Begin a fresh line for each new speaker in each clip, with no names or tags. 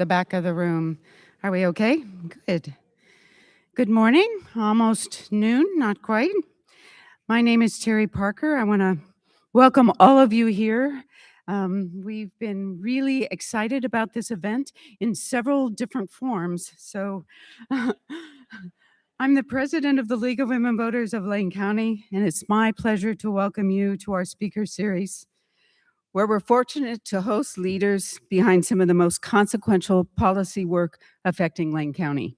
the back of the room. Are we okay? Good. Good morning. Almost noon, not quite. My name is Terry Parker. I want to welcome all of you here. We've been really excited about this event in several different forms. So I'm the president of the League of Women Voters of Lane County, and it's my pleasure to welcome you to our speaker series, where we're fortunate to host leaders behind some of the most consequential policy work affecting Lane County.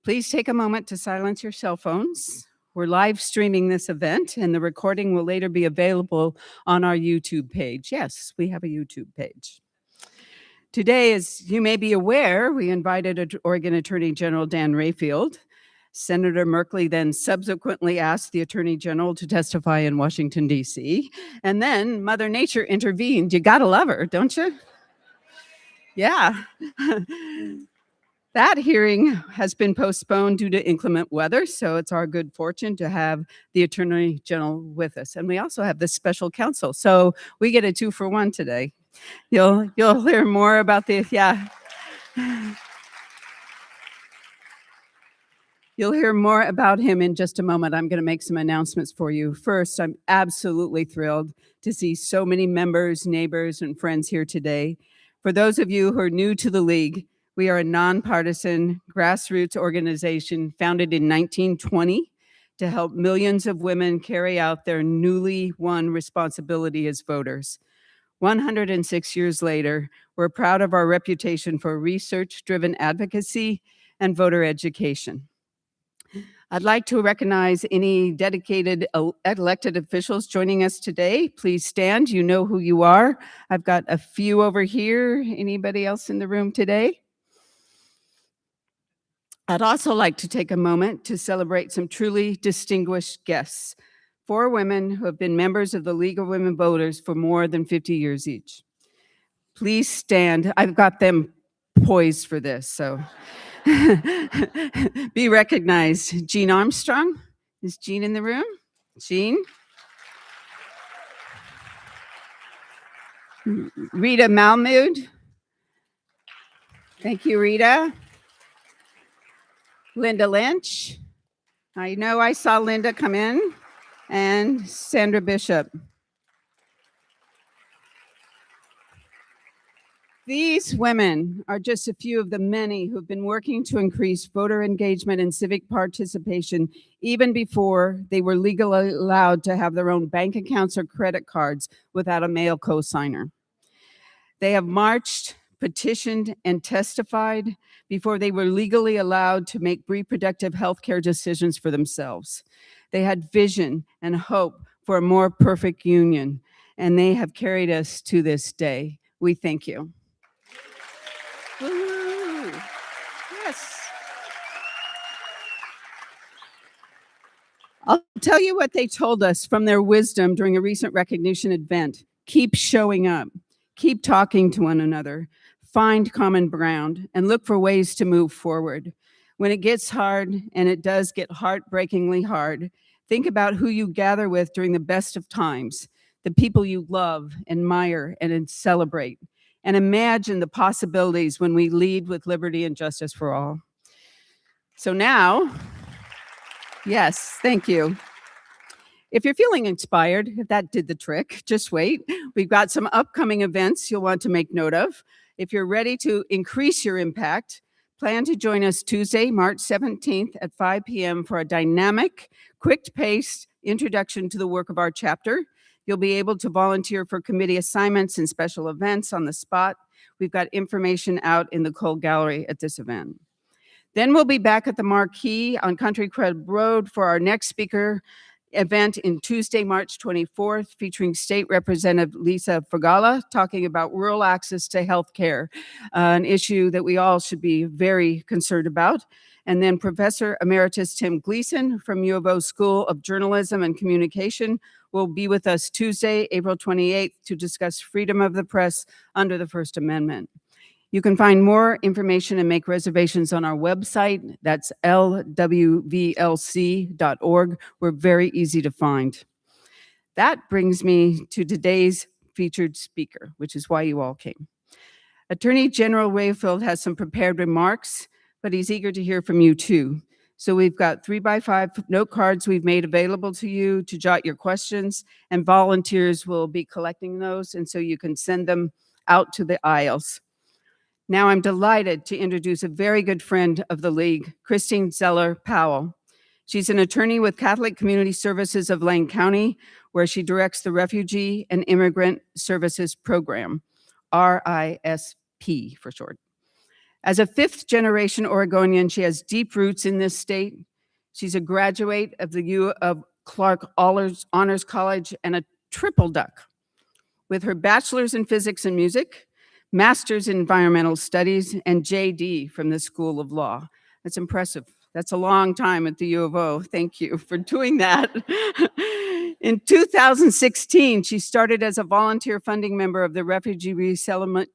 Please take a moment to silence your cell phones. We're live streaming this event, and the recording will later be available on our YouTube page. Yes, we have a YouTube page. Today, as you may be aware, we invited Oregon Attorney General Dan Rayfield. Senator Merkley then subsequently asked the Attorney General to testify in Washington, D.C., and then Mother Nature intervened. You gotta love her, don't you? Yeah. That hearing has been postponed due to inclement weather, so it's our good fortune to have the Attorney General with us. And we also have the special counsel, so we get a 2-for-1 today. You'll hear more about You'll hear more about him in just a moment. I'm going to make some announcements for you. First, I'm absolutely thrilled to see so many members, neighbors, and friends here today. For those of you who are new to the League, we are a nonpartisan grassroots organization founded in 1920 to help millions of women carry out their newly won responsibility as voters. 106 years later, we're proud of our reputation for research-driven advocacy and voter education. I'd like to recognize any dedicated elected officials joining us today. Please stand. You know who you are. I've got a few over here. Anybody else in the room today? I'd also like to take a moment to celebrate some truly distinguished guests, 4 women who have been members of the League of Women Voters for more than 50 years each. Please stand. I've got them poised for this, so be recognized. Jean Armstrong. Is Jean in the room? Jean? Rita Malmood. Thank you, Rita. Linda Lynch. I know I saw Linda come in. And Sandra Bishop. These women are just a few of the many who've been working to increase voter engagement and civic participation even before they were legally allowed to have their own bank accounts or credit cards without a male co-signer. They have marched, petitioned, and testified before they were legally allowed to make reproductive health care decisions for themselves. They had vision and hope for a more perfect union, and they have carried us to this day. We thank you. Woo-hoo. Yes. I'll tell you what they told us from their wisdom during a recent recognition event. Keep showing up. Keep talking to one another. Find common ground and look for ways to move forward. When it gets hard, and it does get heartbreakingly hard, think about who you gather with during the best of times, the people you love, admire, and celebrate. And imagine the possibilities when we lead with liberty and justice for all. So now, yes, thank you. If you're feeling inspired, if that did the trick, just wait. We've got some upcoming events you'll want to make note of. If you're ready to increase your impact, plan to join us Tuesday, March 17th at 5 p.m. for a dynamic, quick-paced introduction to the work of our chapter. You'll be able to volunteer for committee assignments and special events on the spot. We've got information out in the Cole Gallery at this event. Then we'll be back at the Marquee on Country Club Road for our next speaker event in Tuesday, March 24th, featuring State Representative Lisa Fagala talking about rural access to health care, an issue that we all should be very concerned about. And then Professor Emeritus Tim Gleason from U of O School of Journalism and Communication will be with us Tuesday, April 28th, to discuss freedom of the press under the First Amendment. You can find more information and make reservations on our website. That's lwvlc.org. We're very easy to find. That brings me to today's featured speaker, which is why you all came. Attorney General Rayfield has some prepared remarks, but he's eager to hear from you too. So we've got 3x5 note cards we've made available to you to jot your questions, and volunteers will be collecting those, and so you can send them out to the aisles. Now I'm delighted to introduce a very good friend of the League, Christine Zeller Powell. She's an attorney with Catholic Community Services of Lane County, where she directs the Refugee and Immigrant Services Program, RISP for short. As a fifth-generation Oregonian, she has deep roots in this state. She's a graduate of the U of Clark Honors College and a triple duck. With her bachelor's in physics and music, master's in environmental studies, and JD from the School of Law. That's impressive. That's a long time at the U of O. Thank you for doing that. In 2016, she started as a volunteer funding member of the Refugee Resettlement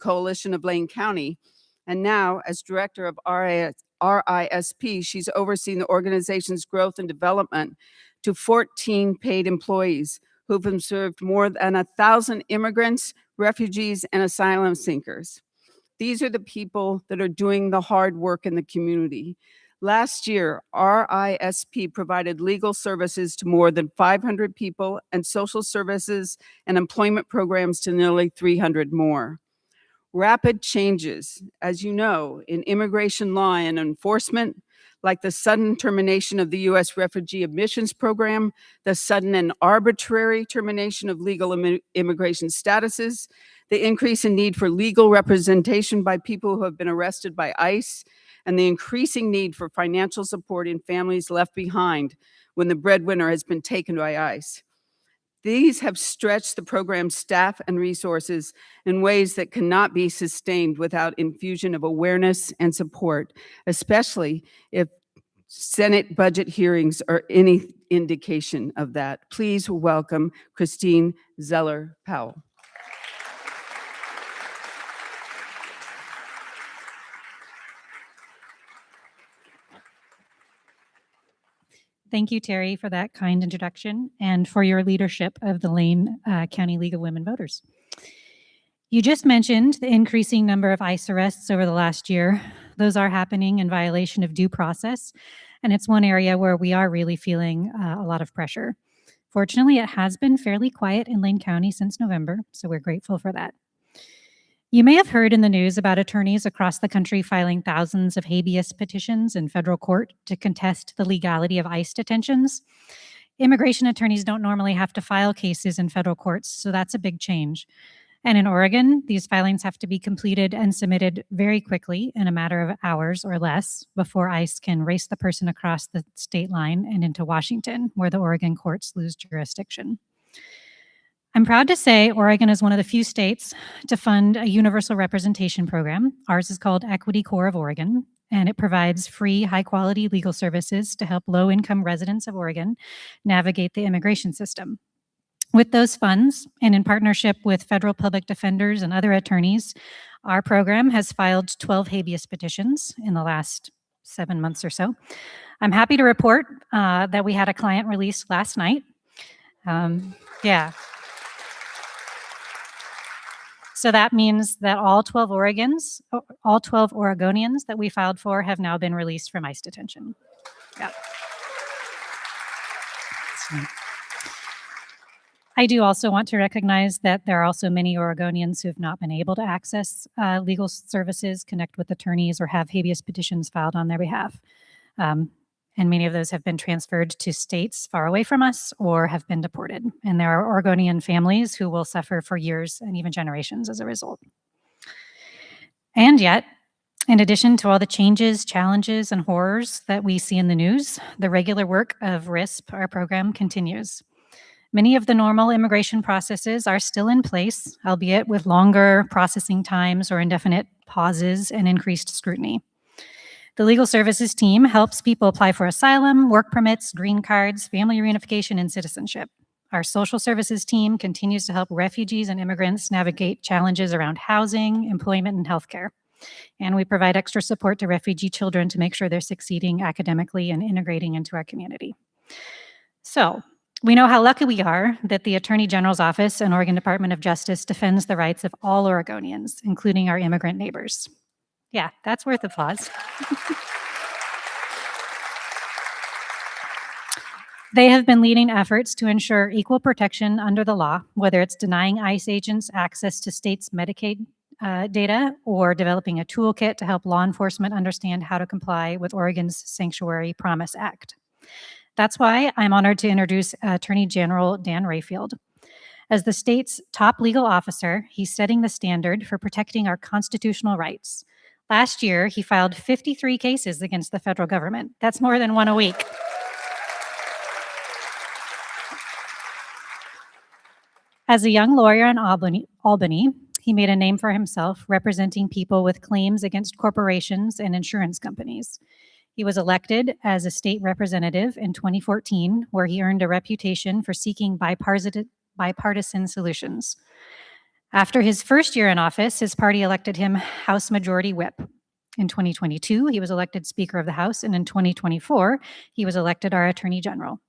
Coalition of Lane County. And now, as director of RISP, she's overseen the organization's growth and development to 14 paid employees who've observed more than 1,000 immigrants, refugees, and asylum seekers. These are the people that are doing the hard work in the community. Last year, RISP provided legal services to more than 500 people and social services and employment programs to nearly 300 more. Rapid changes, as you know, in immigration law and enforcement, like the sudden termination of the U.S. Refugee Admissions Program, the sudden and arbitrary termination of legal immigration statuses, the increase in need for legal representation by people who have been arrested by ICE, and the increasing need for financial support in families left behind when the breadwinner has been taken by ICE. These have stretched the program's staff and resources in ways that cannot be sustained without infusion of awareness and support, especially if Senate budget hearings are any indication of that. Please welcome Christine Zeller Powell.
Thank you, Terry, for that kind introduction and for your leadership of the Lane County League of Women Voters. You just mentioned the increasing number of ICE arrests over the last year. Those are happening in violation of due process, and it's one area where we are really feeling a lot of pressure. Fortunately, it has been fairly quiet in Lane County since November, so we're grateful for that. You may have heard in the news about attorneys across the country filing thousands of habeas petitions in federal court to contest the legality of ICE detentions. Immigration attorneys don't normally have to file cases in federal courts, so that's a big change. And in Oregon, these filings have to be completed and submitted very quickly in a matter of hours or less before ICE can race the person across the state line and into Washington, where the Oregon courts lose jurisdiction. I'm proud to say Oregon is one of the few states to fund a universal representation program. Ours is called Equity Corps of Oregon, and it provides free, high-quality legal services to help low-income residents of Oregon navigate the immigration system. With those funds, and in partnership with federal public defenders and other attorneys, our program has filed 12 habeas petitions in the last 7 months or so. I'm happy to report that we had a client release last night. Yeah. So that means that all 12 Oregonians that we filed for have now been released from ICE detention. Yeah. I do also want to recognize that there are also many Oregonians who have not been able to access legal services, connect with attorneys, or have habeas petitions filed on their behalf. And many of those have been transferred to states far away from us or have been deported. And there are Oregonian families who will suffer for years and even generations as a result. And yet, in addition to all the changes, challenges, and horrors that we see in the news, the regular work of RISP, our program, continues. Many of the normal immigration processes are still in place, albeit with longer processing times or indefinite pauses and increased scrutiny. The legal services team helps people apply for asylum, work permits, green cards, family reunification, and citizenship. Our social services team continues to help refugees and immigrants navigate challenges around housing, employment, and healthcare. And we provide extra support to refugee children to make sure they're succeeding academically and integrating into our community. So, We know how lucky we are that the Attorney General's office and Oregon Department of Justice defends the rights of all Oregonians, including our immigrant neighbors. Yeah, that's worth applause. They have been leading efforts to ensure equal protection under the law, whether it's denying ICE agents access to states' Medicaid data or developing a toolkit to help law enforcement understand how to comply with Oregon's Sanctuary Promise Act. That's why I'm honored to introduce Attorney General Dan Rayfield. As the state's top legal officer, he's setting the standard for protecting our constitutional rights. Last year, he filed 53 cases against the federal government. That's more than one a week. As a young lawyer in Albany, he made a name for himself representing people with claims against corporations and insurance companies. He was elected as a state representative in 2014, where he earned a reputation for seeking bipartisan solutions. After his first year in office, his party elected him House Majority Whip. In 2022, he was elected Speaker of the House, and in 2024, he was elected our Attorney General.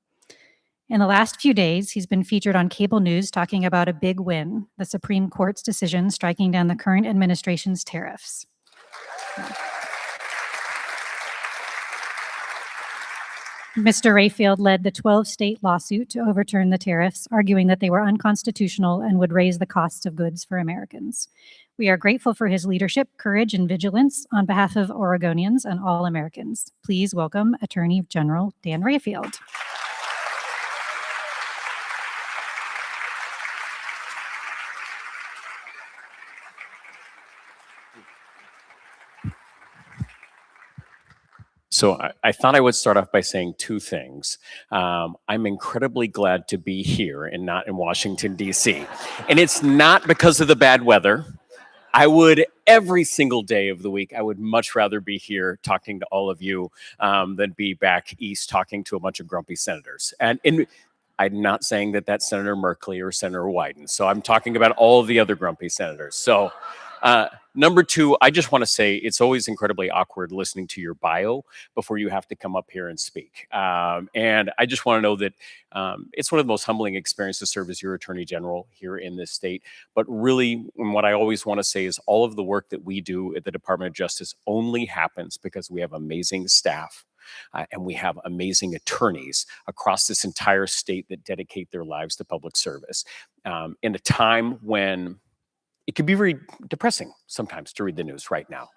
In the last few days, he's been featured on cable news talking about a big win, the Supreme Court's decision striking down the current administration's tariffs. Mr. Rayfield led the 12-state lawsuit to overturn the tariffs, arguing that they were unconstitutional and would raise the costs of goods for Americans. We are grateful for his leadership, courage, and vigilance on behalf of Oregonians and all Americans. Please welcome Attorney General Dan Rayfield.
So I thought I would start off by saying two things. I'm incredibly glad to be here and not in Washington, D.C. And it's not because of the bad weather. I would, every single day of the week, I would much rather be here talking to all of you than be back east talking to a bunch of grumpy senators. And I'm not saying that that's Senator Merkley or Senator Wyden. So I'm talking about all of the other grumpy senators. So number two, I just want to say it's always incredibly awkward listening to your bio before you have to come up here and speak. And I just want to know that it's one of the most humbling experiences to serve as your Attorney General here in this state. But really, what I always want to say is all of the work that we do at the Department of Justice only happens because we have amazing staff. And we have amazing attorneys across this entire state that dedicate their lives to public service. In a time when it can be very depressing sometimes to read the news right now.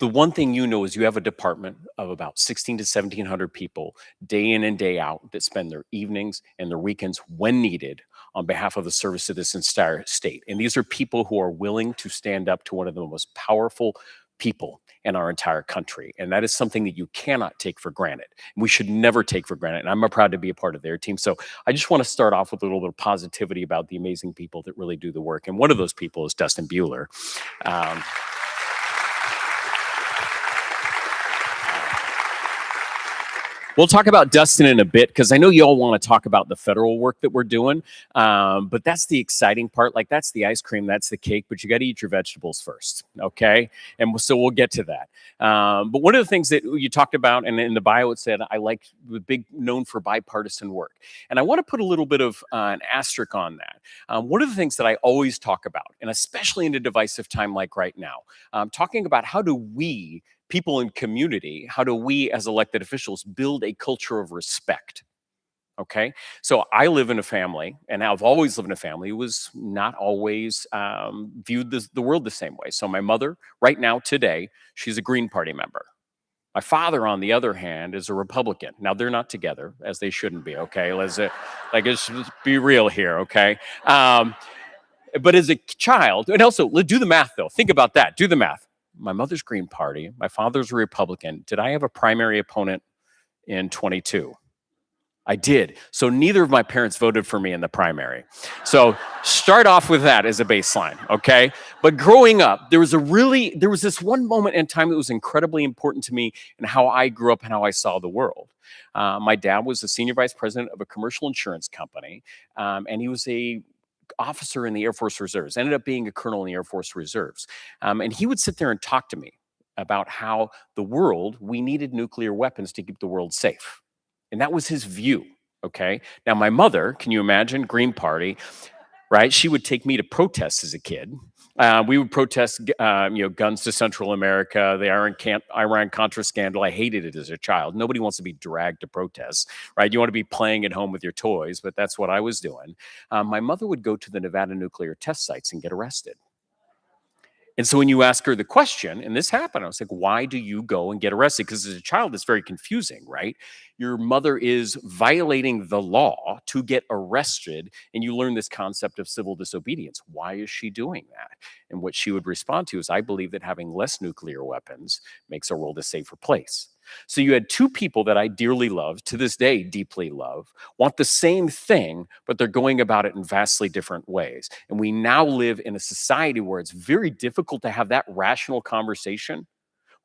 The one thing you know is you have a department of about 1,600 to 1,700 people day in and day out that spend their evenings and their weekends when needed on behalf of the service of this entire state. And these are people who are willing to stand up to one of the most powerful people in our entire country. And that is something that you cannot take for granted. We should never take for granted. And I'm proud to be a part of their team. So I just want to start off with a little bit of positivity about the amazing people that really do the work. And one of those people is Dustin Buehler. We'll talk about Dustin in a bit because I know you all want to talk about the federal work that we're doing, but that's the exciting part. Like that's the ice cream, that's the cake, but you got to eat your vegetables first, okay? And so we'll get to that. But one of the things that you talked about, and in the bio it said, I like the big known for bipartisan work. And I want to put a little bit of an asterisk on that. One of the things that I always talk about, and especially in a divisive time like right now, talking about how do we people in community, how do we as elected officials build a culture of respect? Okay, so I live in a family, and I've always lived in a family who was not always viewed the world the same way. So my mother, right now, today, she's a Green Party member. My father, on the other hand, is a Republican. Now, they're not together, as they shouldn't be, okay? Let's be real here, okay? But as a child, and also, do the math, though. Think about that. Do the math. My mother's Green Party. My father's a Republican. Did I have a primary opponent in 22? I did. So neither of my parents voted for me in the primary. So start off with that as a baseline, okay? But growing up, there was this one moment in time that was incredibly important to me and how I grew up and how I saw the world. My dad was the senior vice president of a commercial insurance company, and he was a officer in the Air Force Reserves, ended up being a colonel in the Air Force Reserves. And he would sit there and talk to me about how we needed nuclear weapons to keep the world safe. And that was his view. Okay. Now, my mother, can you imagine? Green Party, right? She would take me to protests as a kid. We would protest, guns to Central America, the Iran-Contra scandal. I hated it as a child. Nobody wants to be dragged to protests, right? You want to be playing at home with your toys, but that's what I was doing. My mother would go to the Nevada nuclear test sites and get arrested. And so when you ask her the question, and this happened, I was like, why do you go and get arrested? Because as a child, it's very confusing, right? Your mother is violating the law to get arrested, and you learn this concept of civil disobedience. Why is she doing that? And what she would respond to is, I believe that having less nuclear weapons makes our world a safer place. So you had two people that I dearly love, to this day deeply love, want the same thing, but they're going about it in vastly different ways. And we now live in a society where it's very difficult to have that rational conversation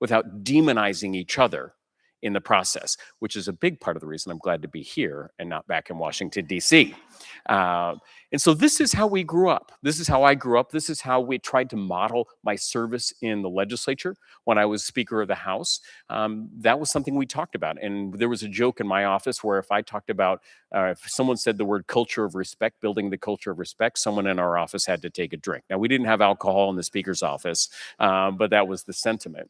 without demonizing each other in the process, which is a big part of the reason I'm glad to be here and not back in Washington, D.C. And so this is how we grew up. This is how I grew up. This is how we tried to model my service in the legislature when I was Speaker of the House. That was something we talked about. And there was a joke in my office where if I talked about, if someone said the word culture of respect, building the culture of respect, someone in our office had to take a drink. Now, we didn't have alcohol in the Speaker's office, but that was the sentiment.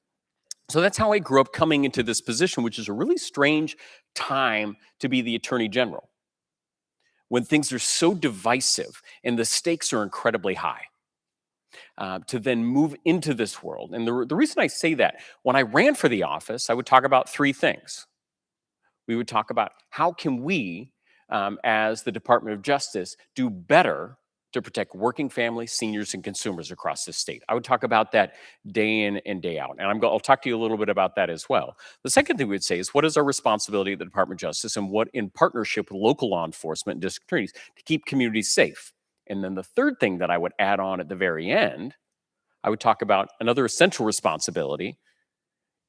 So that's how I grew up coming into this position, which is a really strange time to be the Attorney General, when things are so divisive and the stakes are incredibly high, to then move into this world. And the reason I say that, when I ran for the office, I would talk about three things. We would talk about how can we, as the Department of Justice, do better to protect working families, seniors, and consumers across this state. I would talk about that day in and day out. And I'll talk to you a little bit about that as well. The second thing we would say is, what is our responsibility at the Department of Justice, and what in partnership with local law enforcement and district attorneys to keep communities safe? And then the third thing that I would add on at the very end, I would talk about another essential responsibility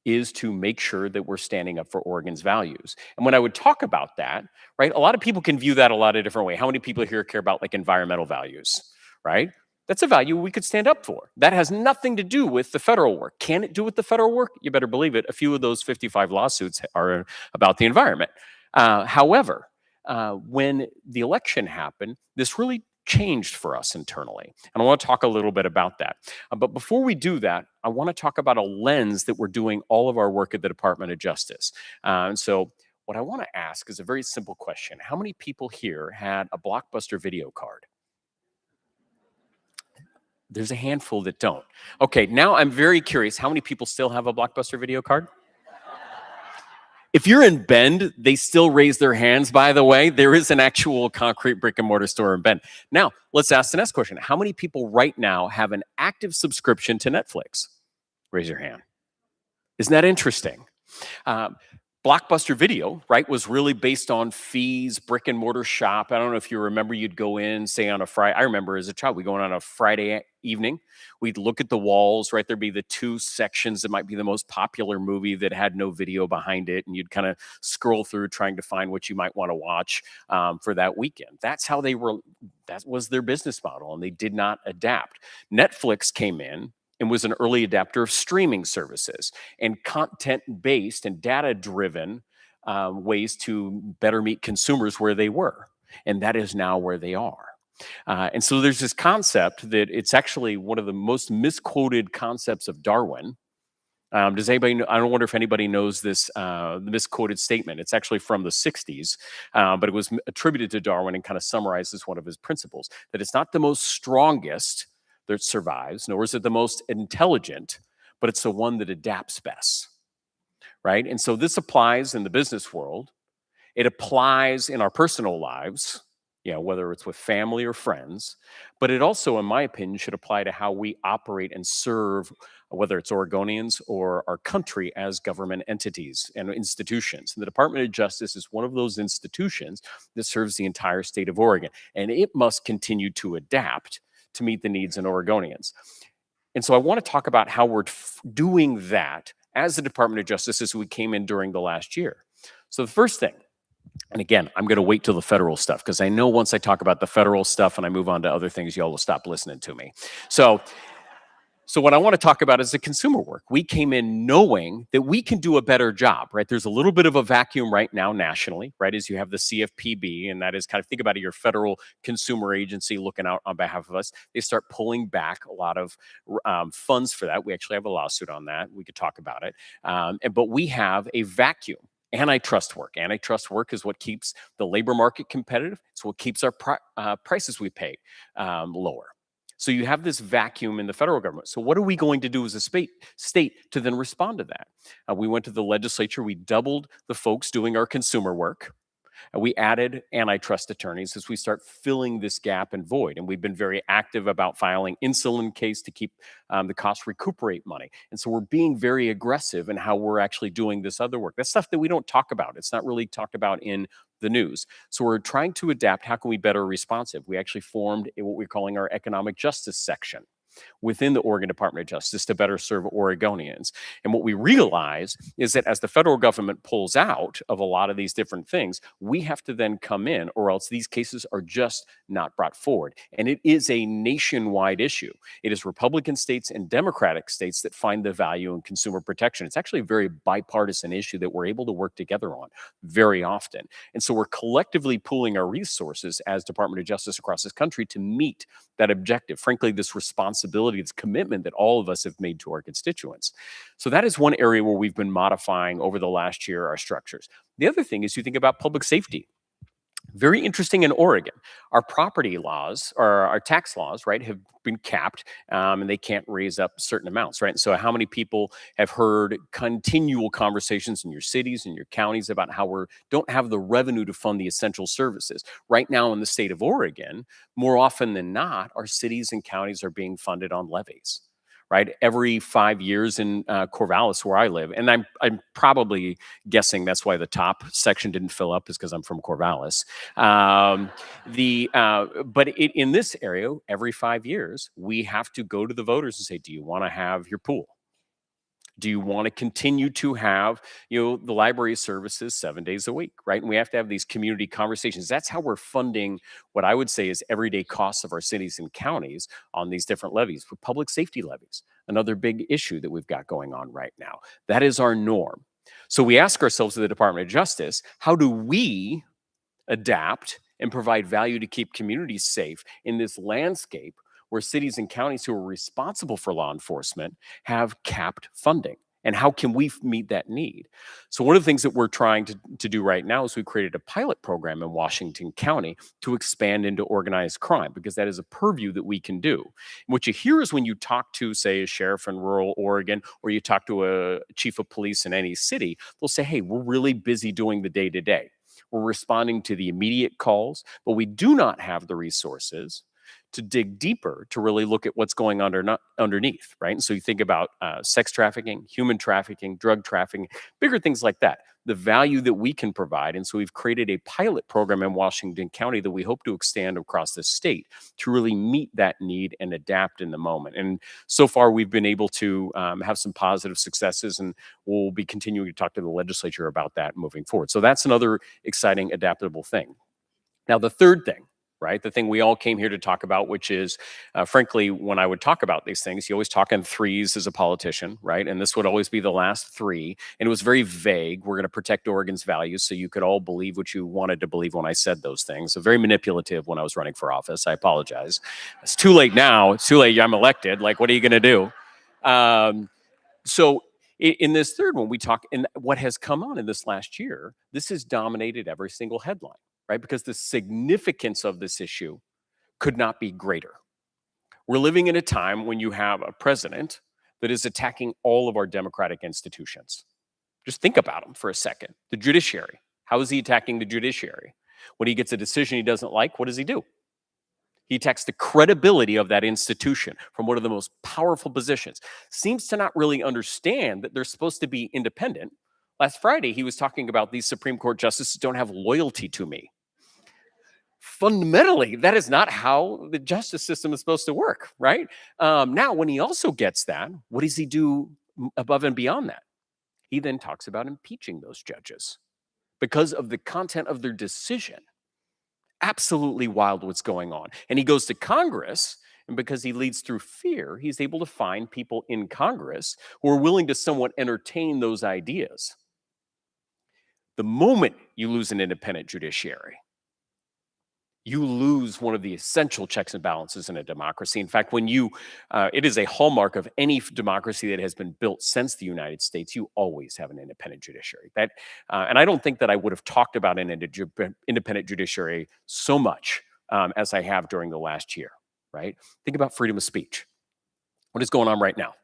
is to make sure that we're standing up for Oregon's values. And when I would talk about that, right, a lot of people can view that a lot of different ways. How many people here care about like environmental values, right? That's a value we could stand up for. That has nothing to do with the federal work. Can it do with the federal work? You better believe it. A few of those 55 lawsuits are about the environment. However, when the election happened, this really changed for us internally. And I want to talk a little bit about that. But before we do that, I want to talk about a lens that we're doing all of our work at the Department of Justice. And so what I want to ask is a very simple question. How many people here had a Blockbuster video card? There's a handful that don't. Okay, now I'm very curious. How many people still have a Blockbuster video card? If you're in Bend, they still raise their hands, by the way. There is an actual concrete brick and mortar store in Bend. Now, let's ask the next question. How many people right now have an active subscription to Netflix? Raise your hand. Isn't that interesting? Blockbuster Video, right, was really based on fees, brick and mortar shop. I don't know if you remember, you'd go in, say on a Friday. I remember as a child, we'd go in on a Friday evening. We'd look at the walls, right? There'd be the two sections that might be the most popular movie that had no video behind it. And you'd kind of scroll through trying to find what you might want to watch for that weekend. That's how they were, that was their business model, and they did not adapt. Netflix came in and was an early adapter of streaming services and content-based and data-driven ways to better meet consumers where they were. And that is now where they are. And so there's this concept that it's actually one of the most misquoted concepts of Darwin. Does anybody know? I don't wonder if anybody knows this misquoted statement. It's actually from the 60s, but it was attributed to Darwin and kind of summarizes one of his principles, that it's not the most strongest that survives, nor is it the most intelligent, but it's the one that adapts best, right? And so this applies in the business world. It applies in our personal lives, whether it's with family or friends, but it also, in my opinion, should apply to how we operate and serve, whether it's Oregonians or our country as government entities and institutions. And the Department of Justice is one of those institutions that serves the entire state of Oregon, and it must continue to adapt to meet the needs of Oregonians. And so I want to talk about how we're doing that as the Department of Justice as we came in during the last year. So the first thing, and again, I'm going to wait till the federal stuff, because I know once I talk about the federal stuff and I move on to other things, y'all will stop listening to me. So So what I want to talk about is the consumer work. We came in knowing that we can do a better job, right? There's a little bit of a vacuum right now nationally, right? As you have the CFPB, and that is kind of, think about it, your federal consumer agency looking out on behalf of us. They start pulling back a lot of funds for that. We actually have a lawsuit on that. We could talk about it. But we have a vacuum. Antitrust work. Antitrust work is what keeps the labor market competitive. It's what keeps our prices we pay lower. So you have this vacuum in the federal government. So what are we going to do as a state to then respond to that? We went to the legislature. We doubled the folks doing our consumer work. We added antitrust attorneys as we start filling this gap and void. And we've been very active about filing insulin case to keep the costs recuperate money. And so we're being very aggressive in how we're actually doing this other work. That's stuff that we don't talk about. It's not really talked about in the news. So we're trying to adapt. How can we better responsive? We actually formed what we're calling our economic justice section within the Oregon Department of Justice to better serve Oregonians. And what we realize is that as the federal government pulls out of a lot of these different things, we have to then come in, or else these cases are just not brought forward. And it is a nationwide issue. It is Republican states and Democratic states that find the value in consumer protection. It's actually a very bipartisan issue that we're able to work together on very often. And so we're collectively pooling our resources as Department of Justice across this country to meet that objective. Frankly, this responsibility, this commitment that all of us have made to our constituents. So that is one area where we've been modifying over the last year our structures. The other thing is you think about public safety. Very interesting in Oregon. Our property laws, or our tax laws, right, have been capped, and they can't raise up certain amounts, right? And so how many people have heard continual conversations in your cities and your counties about how we don't have the revenue to fund the essential services? Right now in the state of Oregon, more often than not, our cities and counties are being funded on levies. Right, every 5 years in Corvallis, where I live, and I'm probably guessing that's why the top section didn't fill up, is because I'm from Corvallis. But in this area, every 5 years, we have to go to the voters and say, "Do you want to have your pool? Do you want to continue to have, the library services 7 days a week?" Right? And we have to have these community conversations. That's how we're funding what I would say is everyday costs of our cities and counties on these different levies. For public safety levies, another big issue that we've got going on right now. That is our norm. So we ask ourselves at the Department of Justice, how do we adapt and provide value to keep communities safe in this landscape where cities and counties who are responsible for law enforcement have capped funding? And how can we meet that need? So one of the things that we're trying to do right now is we created a pilot program in Washington County to expand into organized crime, because that is a purview that we can do. And what you hear is when you talk to, say, a sheriff in rural Oregon, or you talk to a chief of police in any city, they'll say, "Hey, we're really busy doing the day-to-day. We're responding to the immediate calls, but we do not have the resources to dig deeper to really look at what's going on underneath," right? And so you think about sex trafficking, human trafficking, drug trafficking, bigger things like that, the value that we can provide. And so we've created a pilot program in Washington County that we hope to extend across the state to really meet that need and adapt in the moment. And so far, we've been able to have some positive successes, and we'll be continuing to talk to the legislature about that moving forward. So that's another exciting, adaptable thing. Now, the third thing, right, the thing we all came here to talk about, which is, frankly, when I would talk about these things, you always talk in threes as a politician, right? And this would always be the last three. And it was very vague. We're going to protect Oregon's values, so you could all believe what you wanted to believe when I said those things. So very manipulative when I was running for office. I apologize. It's too late now. It's too late. I'm elected. Like, what are you going to do? So in this third one, we talk, and what has come on in this last year, this has dominated every single headline, right? Because the significance of this issue could not be greater. We're living in a time when you have a president that is attacking all of our democratic institutions. Just think about him for a second. The judiciary. How is he attacking the judiciary? When he gets a decision he doesn't like, what does he do? He attacks the credibility of that institution from one of the most powerful positions. Seems to not really understand that they're supposed to be independent. Last Friday, he was talking about these Supreme Court justices don't have loyalty to me. Fundamentally, that is not how the justice system is supposed to work, right? Now, when he also gets that, what does he do above and beyond that? He then talks about impeaching those judges because of the content of their decision. Absolutely wild what's going on. And he goes to Congress And because he leads through fear, he's able to find people in Congress who are willing to somewhat entertain those ideas. The moment you lose an independent judiciary, you lose one of the essential checks and balances in a democracy. In fact, it is a hallmark of any democracy that has been built since the United States, you always have an independent judiciary. And I don't think that I would have talked about an independent judiciary so much as I have during the last year, right? Think about freedom of speech. What is going on right now?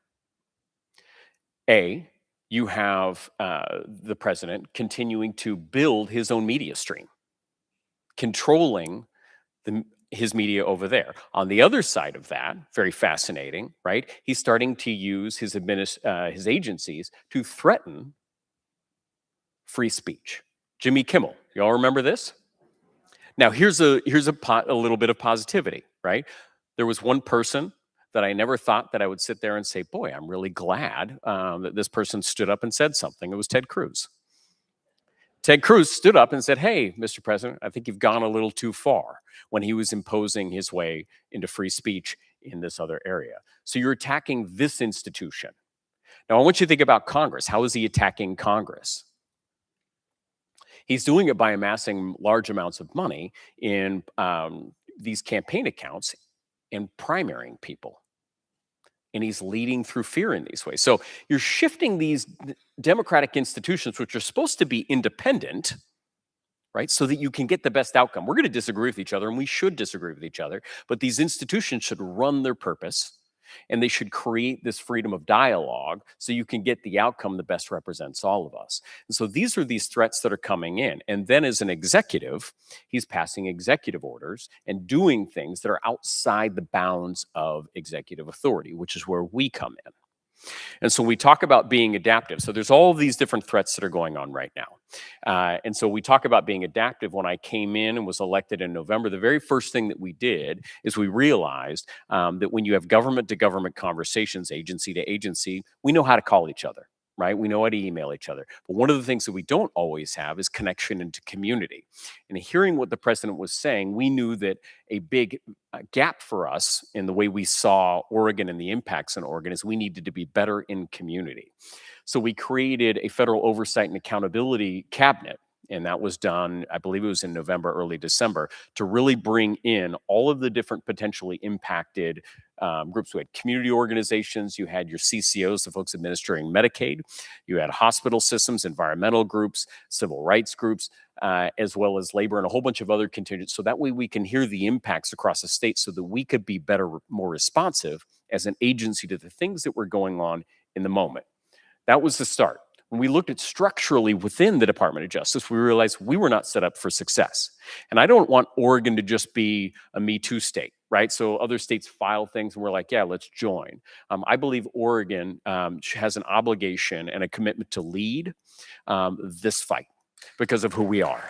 You have the president continuing to build his own media stream, controlling his media over there. On the other side of that, very fascinating, right? He's starting to use his agencies to threaten free speech. Jimmy Kimmel, y'all remember this? Now here's a little bit of positivity, right? There was one person that I never thought that I would sit there and say, boy, I'm really glad that this person stood up and said something. It was Ted Cruz. Ted Cruz stood up and said, hey, Mr. President, I think you've gone a little too far, when he was imposing his way into free speech in this other area. So you're attacking this institution. Now, I want you to think about Congress. How is he attacking Congress? He's doing it by amassing large amounts of money in these campaign accounts and primarying people. And he's leading through fear in these ways. So you're shifting these democratic institutions, which are supposed to be independent, right? So that you can get the best outcome. We're going to disagree with each other, and we should disagree with each other, but these institutions should run their purpose, and they should create this freedom of dialogue so you can get the outcome that best represents all of us. And so these are these threats that are coming in. And then as an executive, he's passing executive orders and doing things that are outside the bounds of executive authority, which is where we come in. And so we talk about being adaptive. So there's all of these different threats that are going on right now. And so we talk about being adaptive. When I came in and was elected in November, the very first thing that we did is we realized that when you have government to government conversations, agency to agency, we know how to call each other, right? We know how to email each other. But one of the things that we don't always have is connection into community. And hearing what the president was saying, we knew that a big gap for us in the way we saw Oregon and the impacts on Oregon is we needed to be better in community. So we created a federal oversight and accountability cabinet. And that was done, I believe it was in November, early December, to really bring in all of the different potentially impacted groups. We had community organizations, you had your CCOs, the folks administering Medicaid, you had hospital systems, environmental groups, civil rights groups, as well as labor and a whole bunch of other contingents. So that way we can hear the impacts across the state so that we could be better, more responsive as an agency to the things that were going on in the moment. That was the start. When we looked at structurally within the Department of Justice, we realized we were not set up for success. And I don't want Oregon to just be a Me Too state, right? So other states file things and we're like, yeah, let's join. I believe Oregon has an obligation and a commitment to lead this fight because of who we are.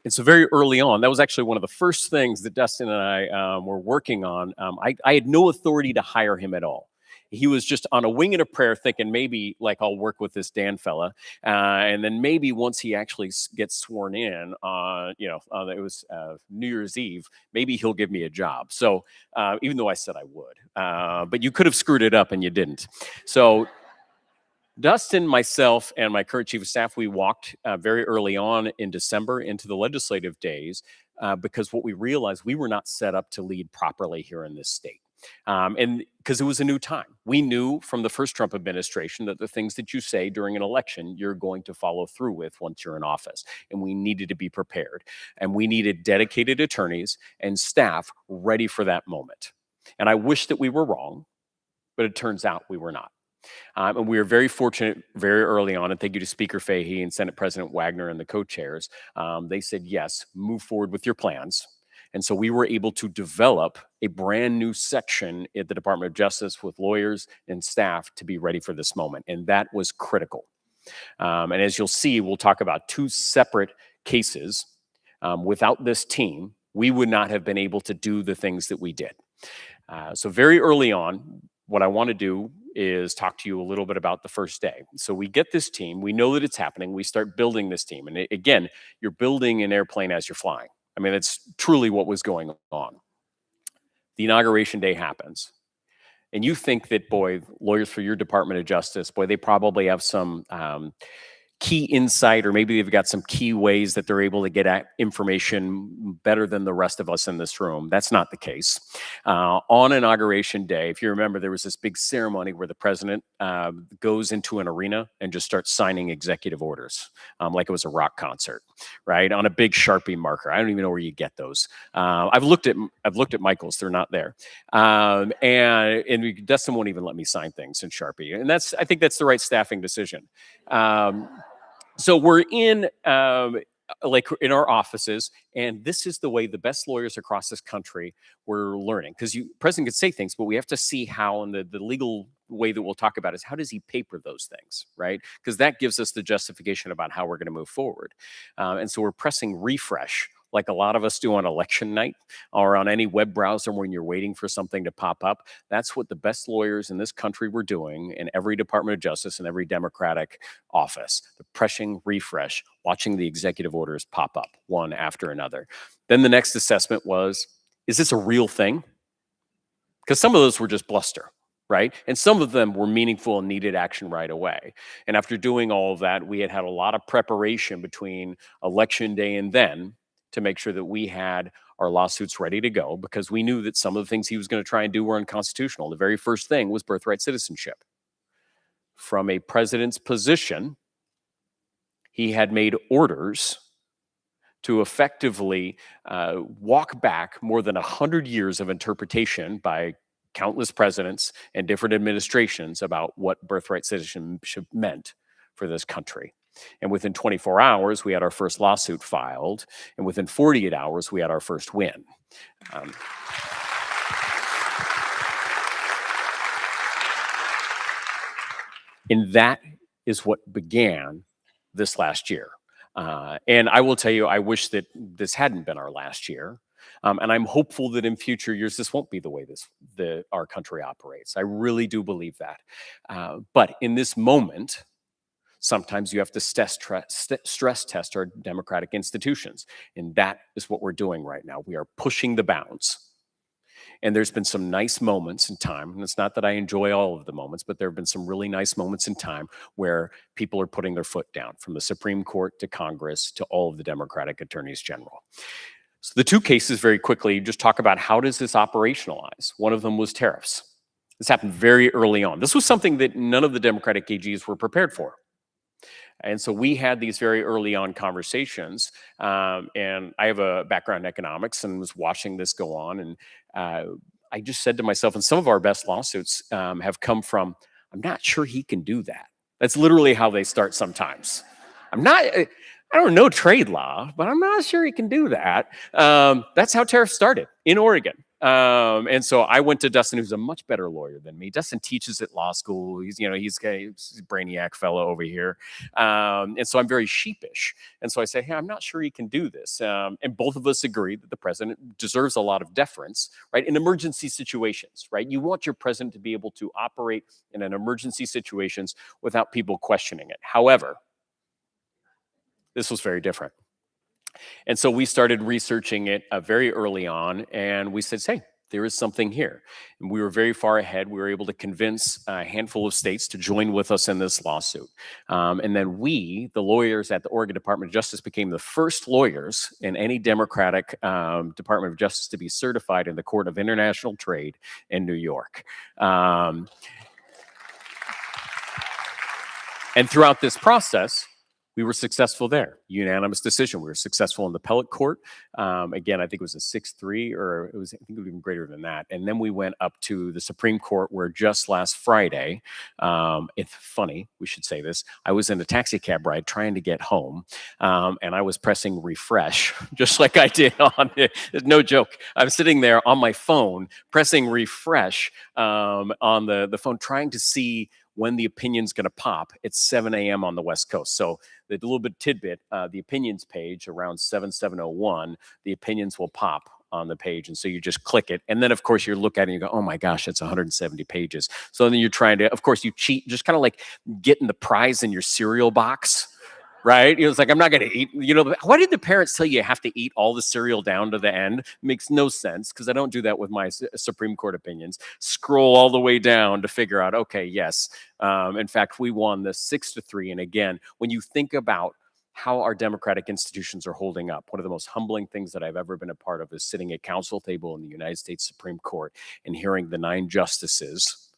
And so very early on, that was actually one of the first things that Dustin and I were working on. I had no authority to hire him at all. He was just on a wing and a prayer thinking maybe like I'll work with this Dan fella. And then maybe once he actually gets sworn in, it was New Year's Eve, maybe he'll give me a job. So even though I said I would, but you could have screwed it up and you didn't. So Dustin, myself, and my current chief of staff, we walked very early on in December into the legislative days because what we realized, we were not set up to lead properly here in this state. And because it was a new time. We knew from the first Trump administration that the things that you say during an election, you're going to follow through with once you're in office. And we needed to be prepared. And we needed dedicated attorneys and staff ready for that moment. And I wish that we were wrong, but it turns out we were not. And we were very fortunate very early on, and thank you to Speaker Fahey and Senate President Wagner and the co-chairs. They said, yes, move forward with your plans. And so we were able to develop a brand new section at the Department of Justice with lawyers and staff to be ready for this moment. And that was critical. And as you'll see, we'll talk about two separate cases. Without this team, we would not have been able to do the things that we did. So very early on, what I want to do is talk to you a little bit about the first day. So we get this team, we know that it's happening, we start building this team. And again, you're building an airplane as you're flying. I mean, that's truly what was going on. The inauguration day happens. And you think that, boy, lawyers for your Department of Justice, boy, they probably have some key insight, or maybe they've got some key ways that they're able to get at information better than the rest of us in this room. That's not the case. On Inauguration Day, if you remember, there was this big ceremony where the president goes into an arena and just starts signing executive orders, like it was a rock concert, right? On a big Sharpie marker. I don't even know where you get those. I've looked at Michael's; they're not there. And Dustin won't even let me sign things in Sharpie, and I think that's the right staffing decision. So we're in like in our offices, and this is the way the best lawyers across this country were learning. Because president could say things, but we have to see how, and the legal way that we'll talk about is how does he paper those things, right? Because that gives us the justification about how we're going to move forward. And so we're pressing refresh, like a lot of us do on election night or on any web browser when you're waiting for something to pop up. That's what the best lawyers in this country were doing in every Department of Justice and every Democratic office. The pressing refresh, watching the executive orders pop up one after another. Then the next assessment was, is this a real thing? Because some of those were just bluster, right? And some of them were meaningful and needed action right away. And after doing all of that, we had a lot of preparation between Election Day and then to make sure that we had our lawsuits ready to go, because we knew that some of the things he was going to try and do were unconstitutional. The very first thing was birthright citizenship. From a president's position, he had made orders to effectively walk back more than 100 years of interpretation by countless presidents and different administrations about what birthright citizenship meant for this country. And within 24 hours, we had our first lawsuit filed. And within 48 hours, we had our first win. And that is what began this last year. And I will tell you, I wish that this hadn't been our last year. And I'm hopeful that in future years, this won't be the way our country operates. I really do believe that. But in this moment, sometimes you have to stress test our democratic institutions. And that is what we're doing right now. We are pushing the bounds. And there's been some nice moments in time. And it's not that I enjoy all of the moments, but there have been some really nice moments in time where people are putting their foot down, from the Supreme Court to Congress to all of the Democratic attorneys general. So the two cases, very quickly, just talk about how does this operationalize. One of them was tariffs. This happened very early on. This was something that none of the Democratic AGs were prepared for. And so we had these very early on conversations, and I have a background in economics and was watching this go on. And I just said to myself, and some of our best lawsuits have come from, I'm not sure he can do that. That's literally how they start sometimes. I don't know trade law, but I'm not sure he can do that. That's how tariffs started in Oregon. And so I went to Dustin, who's a much better lawyer than me. Dustin teaches at law school. He's a brainiac fellow over here. And so I'm very sheepish. And so I say, hey, I'm not sure he can do this. And both of us agree that the president deserves a lot of deference, right? In emergency situations, right? You want your president to be able to operate in an emergency situations without people questioning it. However, this was very different. And so we started researching it very early on, and we said, hey, there is something here. And we were very far ahead. We were able to convince a handful of states to join with us in this lawsuit. And then we, the lawyers at the Oregon Department of Justice, became the first lawyers in any Democratic Department of Justice to be certified in the Court of International Trade in New York. And throughout this process, we were successful there. Unanimous decision. We were successful in the appellate court. Again, I think it was a 6-3, or I think it was even greater than that. And then we went up to the Supreme Court, where just last Friday, it's funny, we should say this, I was in a taxi cab ride trying to get home, and I was pressing refresh, just like I did on it. No joke. I'm sitting there on my phone, pressing refresh on the phone, trying to see when the opinion's going to pop. It's 7 a.m. on the West Coast. So the little bit tidbit, the opinions page around 7:01, the opinions will pop on the page. And so you just click it. And then, of course, you look at it and you go, oh my gosh, that's 170 pages. So then you're trying to, of course, you cheat, just kind of like getting the prize in your cereal box. Right? It was like, I'm not going to eat, why did the parents tell you have to eat all the cereal down to the end? Makes no sense, because I don't do that with my Supreme Court opinions. Scroll all the way down to figure out, okay, yes. In fact, we won this 6-3. And again, when you think about how our democratic institutions are holding up, one of the most humbling things that I've ever been a part of is sitting at council table in the United States Supreme Court and hearing the 9 justices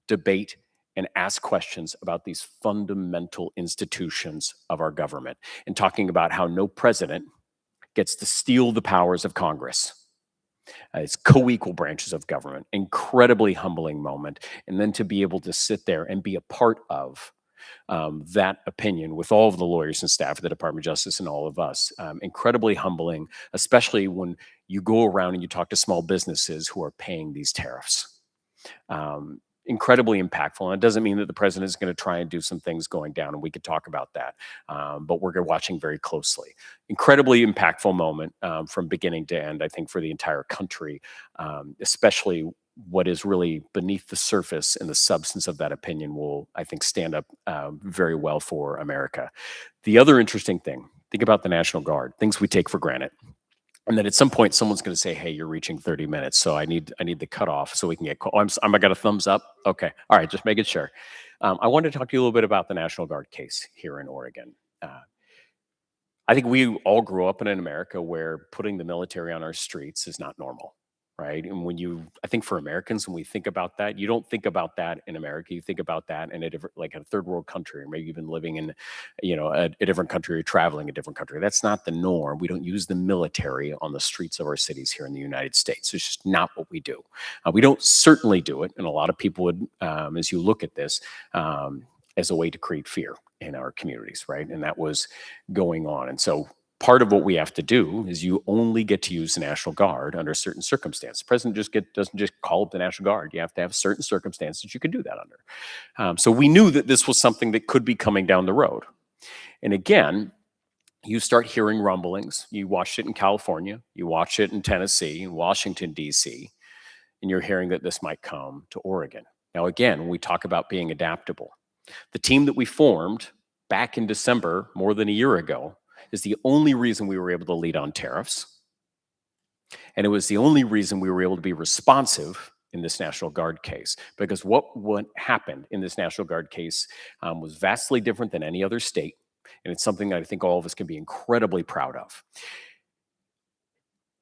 debate and ask questions about these fundamental institutions of our government, and talking about how no president gets to steal the powers of Congress. It's co-equal branches of government. Incredibly humbling moment. And then to be able to sit there and be a part of that opinion with all of the lawyers and staff of the Department of Justice and all of us. Incredibly humbling, especially when you go around and you talk to small businesses who are paying these tariffs. Incredibly impactful. And it doesn't mean that the president is going to try and do some things going down, and we could talk about that, but we're watching very closely. Incredibly impactful moment from beginning to end, I think, for the entire country, especially what is really beneath the surface and the substance of that opinion will, I think, stand up very well for America. The other interesting thing, think about the National Guard, things we take for granted. And then at some point, someone's going to say, hey, you're reaching 30 minutes. So I need the cutoff so we can get, I got a thumbs up. Okay. All right. Just making sure. I wanted to talk to you a little bit about the National Guard case here in Oregon. I think we all grew up in America where putting the military on our streets is not normal. Right. And I think for Americans, when we think about that, you don't think about that in America. You think about that in a different, like a third world country, or maybe even living in, a different country or traveling a different country. That's not the norm. We don't use the military on the streets of our cities here in the United States. It's just not what we do. We don't certainly do it. And a lot of people would, as you look at this, as a way to create fear in our communities. Right. And that was going on. And so part of what we have to do is you only get to use the National Guard under certain circumstances. The president doesn't just call up the National Guard. You have to have certain circumstances you can do that under. So we knew that this was something that could be coming down the road. And again, you start hearing rumblings. You watched it in California. You watch it in Tennessee and Washington, D.C., and you're hearing that this might come to Oregon. Now, again, when we talk about being adaptable, the team that we formed back in December, more than a year ago, is the only reason we were able to lead on tariffs. And it was the only reason we were able to be responsive in this National Guard case, because what happened in this National Guard case was vastly different than any other state. And it's something that I think all of us can be incredibly proud of.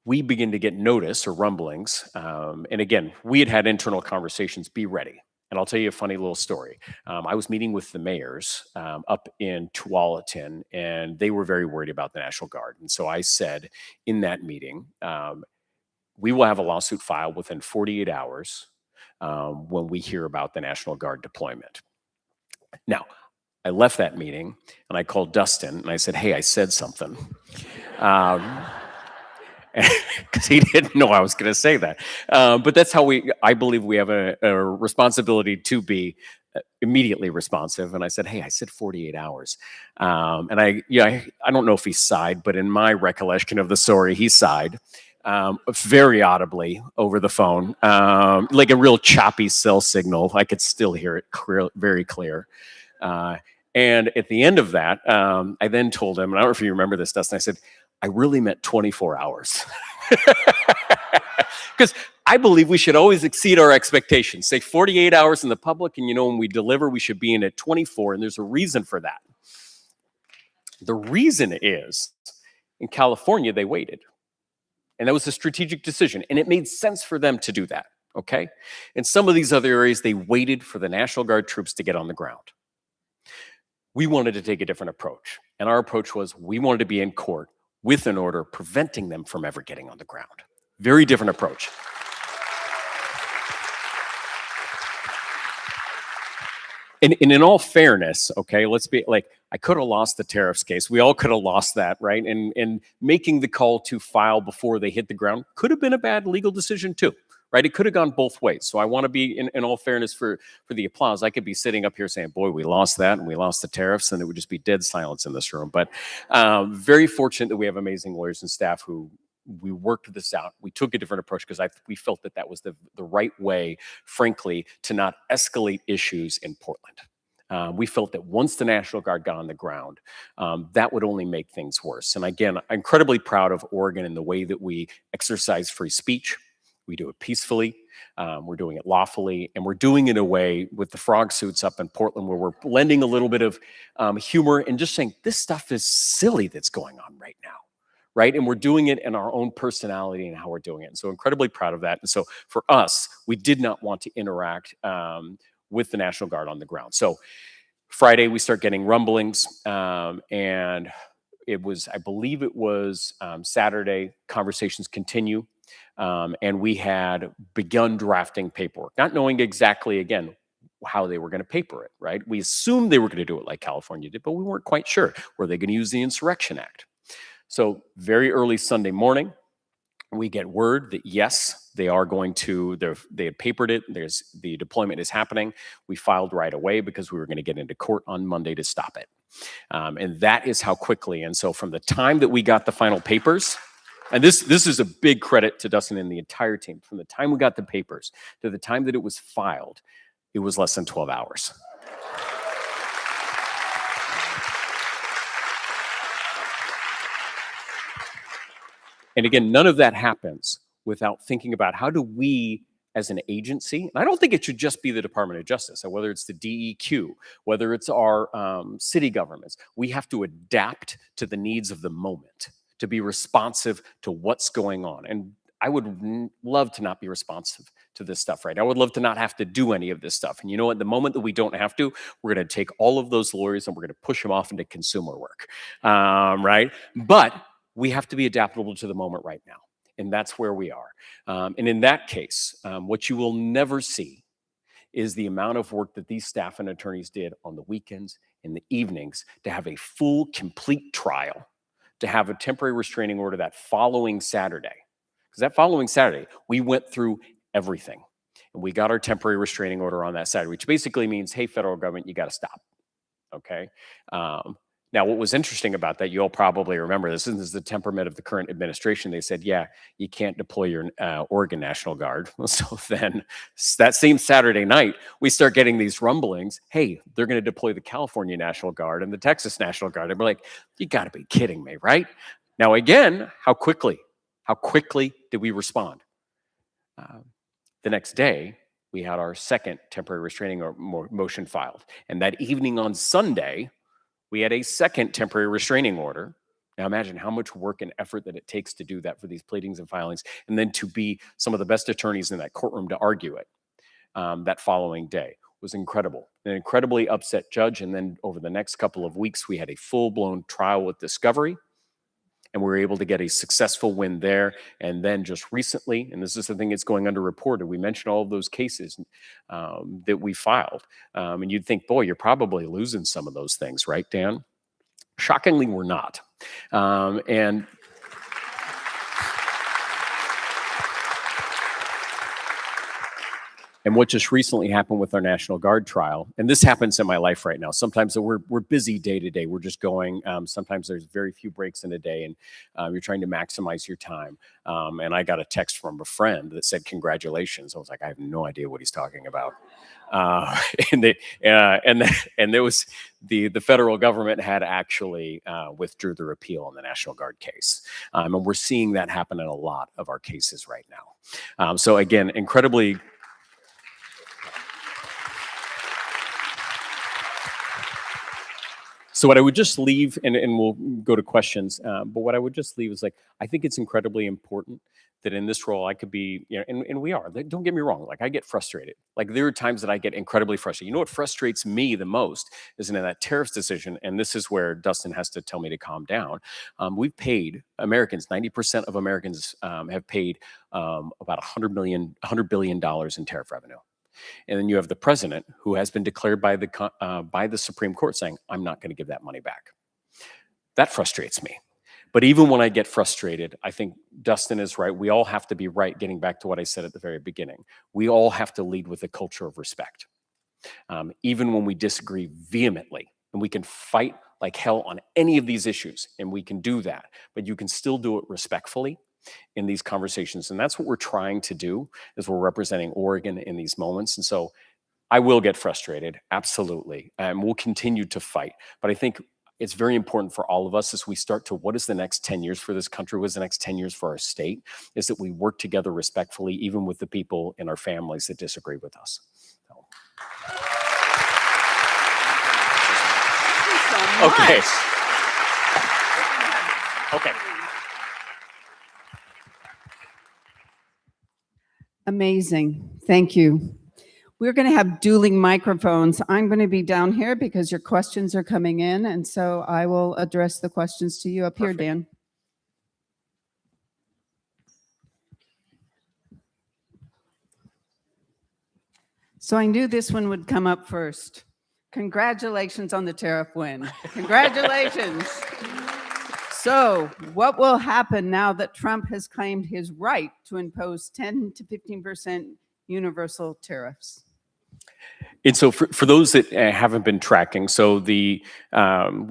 We begin to get notice or rumblings. And again, we had internal conversations, be ready. And I'll tell you a funny little story. I was meeting with the mayors up in Tualatin, and they were very worried about the National Guard. And so I said in that meeting, we will have a lawsuit filed within 48 hours when we hear about the National Guard deployment. Now, I left that meeting and I called Dustin and I said, hey, I said something. Because he didn't know I was going to say that. But that's how I believe we have a responsibility to be immediately responsive. And I said, hey, I said 48 hours. And I don't know if he sighed, but in my recollection of the story, he sighed very audibly over the phone, like a real choppy cell signal. I could still hear it very clear. And at the end of that, I then told him, and I don't know if you remember this, Dustin, I said, I really meant 24 hours. Because I believe we should always exceed our expectations. Say 48 hours in the public, and when we deliver, we should be in at 24, and there's a reason for that. The reason is, in California, they waited. And that was a strategic decision, and it made sense for them to do that, okay? In some of these other areas, they waited for the National Guard troops to get on the ground. We wanted to take a different approach, and our approach was we wanted to be in court with an order preventing them from ever getting on the ground. Very different approach. And in all fairness, okay, let's be like, I could have lost the tariffs case. We all could have lost that, right? And making the call to file before they hit the ground could have been a bad legal decision too, right? It could have gone both ways. So I want to be, in all fairness, for the applause, I could be sitting up here saying, boy, we lost that and we lost the tariffs, and it would just be dead silence in this room. But very fortunate that we have amazing lawyers and staff who we worked this out. We took a different approach because we felt that that was the right way, frankly, to not escalate issues in Portland. We felt that once the National Guard got on the ground, that would only make things worse. And again, I'm incredibly proud of Oregon in the way that we exercise free speech. We do it peacefully. We're doing it lawfully, and we're doing it in a way with the frog suits up in Portland where we're blending a little bit of humor and just saying, this stuff is silly that's going on right now, right? And we're doing it in our own personality and how we're doing it. And so incredibly proud of that. And so for us, we did not want to interact with the National Guard on the ground. So Friday, we start getting rumblings, and it was, I believe it was Saturday, conversations continue. And we had begun drafting paperwork, not knowing exactly, again, how they were going to paper it, right? We assumed they were going to do it like California did, but we weren't quite sure. Were they going to use the Insurrection Act? So very early Sunday morning, we get word that yes, they are going to, they had papered it. The deployment is happening. We filed right away because we were going to get into court on Monday to stop it. And that is how quickly. And so from the time that we got the final papers, and this is a big credit to Dustin and the entire team, from the time we got the papers to the time that it was filed, it was less than 12 hours. And again, none of that happens without thinking about how do we as an agency, and I don't think it should just be the Department of Justice, whether it's the DEQ, whether it's our city governments, we have to adapt to the needs of the moment, to be responsive to what's going on. And I would love to not be responsive to this stuff, right? I would love to not have to do any of this stuff. And you know what? The moment that we don't have to, we're going to take all of those lawyers and we're going to push them off into consumer work, right? But we have to be adaptable to the moment right now. And that's where we are. And in that case, what you will never see is the amount of work that these staff and attorneys did on the weekends and the evenings to have a full, complete trial, to have a temporary restraining order that following Saturday. Because that following Saturday, we went through everything. And we got our temporary restraining order on that Saturday, which basically means, hey, federal government, you got to stop. Okay? Now, what was interesting about that, you'll probably remember this is the temperament of the current administration. They said, yeah, you can't deploy your Oregon National Guard. So then that same Saturday night, we start getting these rumblings. Hey, they're going to deploy the California National Guard and the Texas National Guard. And we're like, you got to be kidding me, right? Now, again, how quickly did we respond? The next day, we had our second temporary restraining motion filed. And that evening on Sunday, we had a second temporary restraining order. Now imagine how much work and effort that it takes to do that for these pleadings and filings, and then to be some of the best attorneys in that courtroom to argue it that following day was incredible. An incredibly upset judge, and then over the next couple of weeks, we had a full-blown trial with discovery, and we were able to get a successful win there. And then just recently, and this is the thing that's going underreported, we mentioned all of those cases that we filed. And you'd think, boy, you're probably losing some of those things, right, Dan? Shockingly, we're not. And what just recently happened with our National Guard trial, and this happens in my life right now. Sometimes we're busy day to day. We're just going. Sometimes there's very few breaks in a day, and you're trying to maximize your time. And I got a text from a friend that said, "Congratulations." I was like, I have no idea what he's talking about. And there was the federal government had actually withdrew their appeal on the National Guard case, and we're seeing that happen in a lot of our cases right now. So again, incredibly. So what I would just leave, and we'll go to questions, but what I would just leave is like, I think it's incredibly important that in this role I could be, and we are, don't get me wrong, like I get frustrated. Like there are times that I get incredibly frustrated. You know what frustrates me the most is in that tariffs decision, and this is where Dustin has to tell me to calm down. We've paid Americans, 90% of Americans have paid about $100 billion in tariff revenue. And then you have the president who has been declared by the Supreme Court saying, I'm not going to give that money back. That frustrates me. But even when I get frustrated, I think Dustin is right. We all have to be right, getting back to what I said at the very beginning. We all have to lead with a culture of respect. Even when we disagree vehemently, and we can fight like hell on any of these issues, and we can do that, but you can still do it respectfully. in these conversations. And that's what we're trying to do as we're representing Oregon in these moments. And so I will get frustrated, absolutely, and we'll continue to fight. But I think it's very important for all of us as we start to what is the next 10 years for this country, what is the next 10 years for our state, is that we work together respectfully, even with the people in our families that disagree with us. So. Okay. Okay.
Amazing. Thank you. We're going to have dueling microphones. I'm going to be down here because your questions are coming in, and so I will address the questions to you up here, Dan. So I knew this one would come up first. Congratulations on the tariff win. Congratulations. So what will happen now that Trump has claimed his right to impose 10 to 15% universal tariffs?
And so for those that haven't been tracking, so we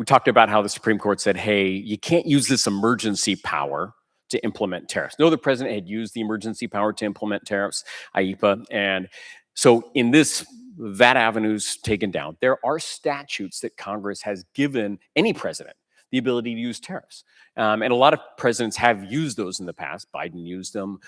talked about how the Supreme Court said, hey, you can't use this emergency power to implement tariffs. No, the president had used the emergency power to implement tariffs, IEPA. And so in that avenue's taken down. There are statutes that Congress has given any president the ability to use tariffs. And a lot of presidents have used those in the past. Biden used them,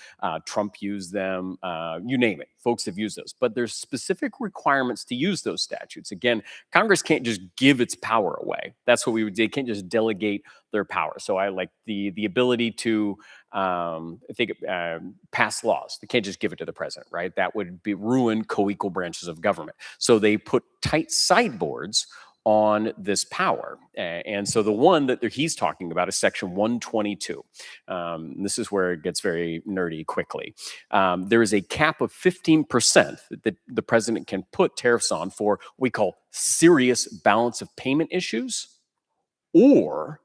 Trump used them, you name it. Folks have used those. But there's specific requirements to use those statutes. Again, Congress can't just give its power away. That's what we would do. They can't just delegate their power. So I like the ability to pass laws. They can't just give it to the president, right? That would ruin co-equal branches of government. So they put tight sideboards on this power. And so the one that he's talking about is Section 122. This is where it gets very nerdy quickly. There is a cap of 15% that the president can put tariffs on for what we call serious balance of payment issues, or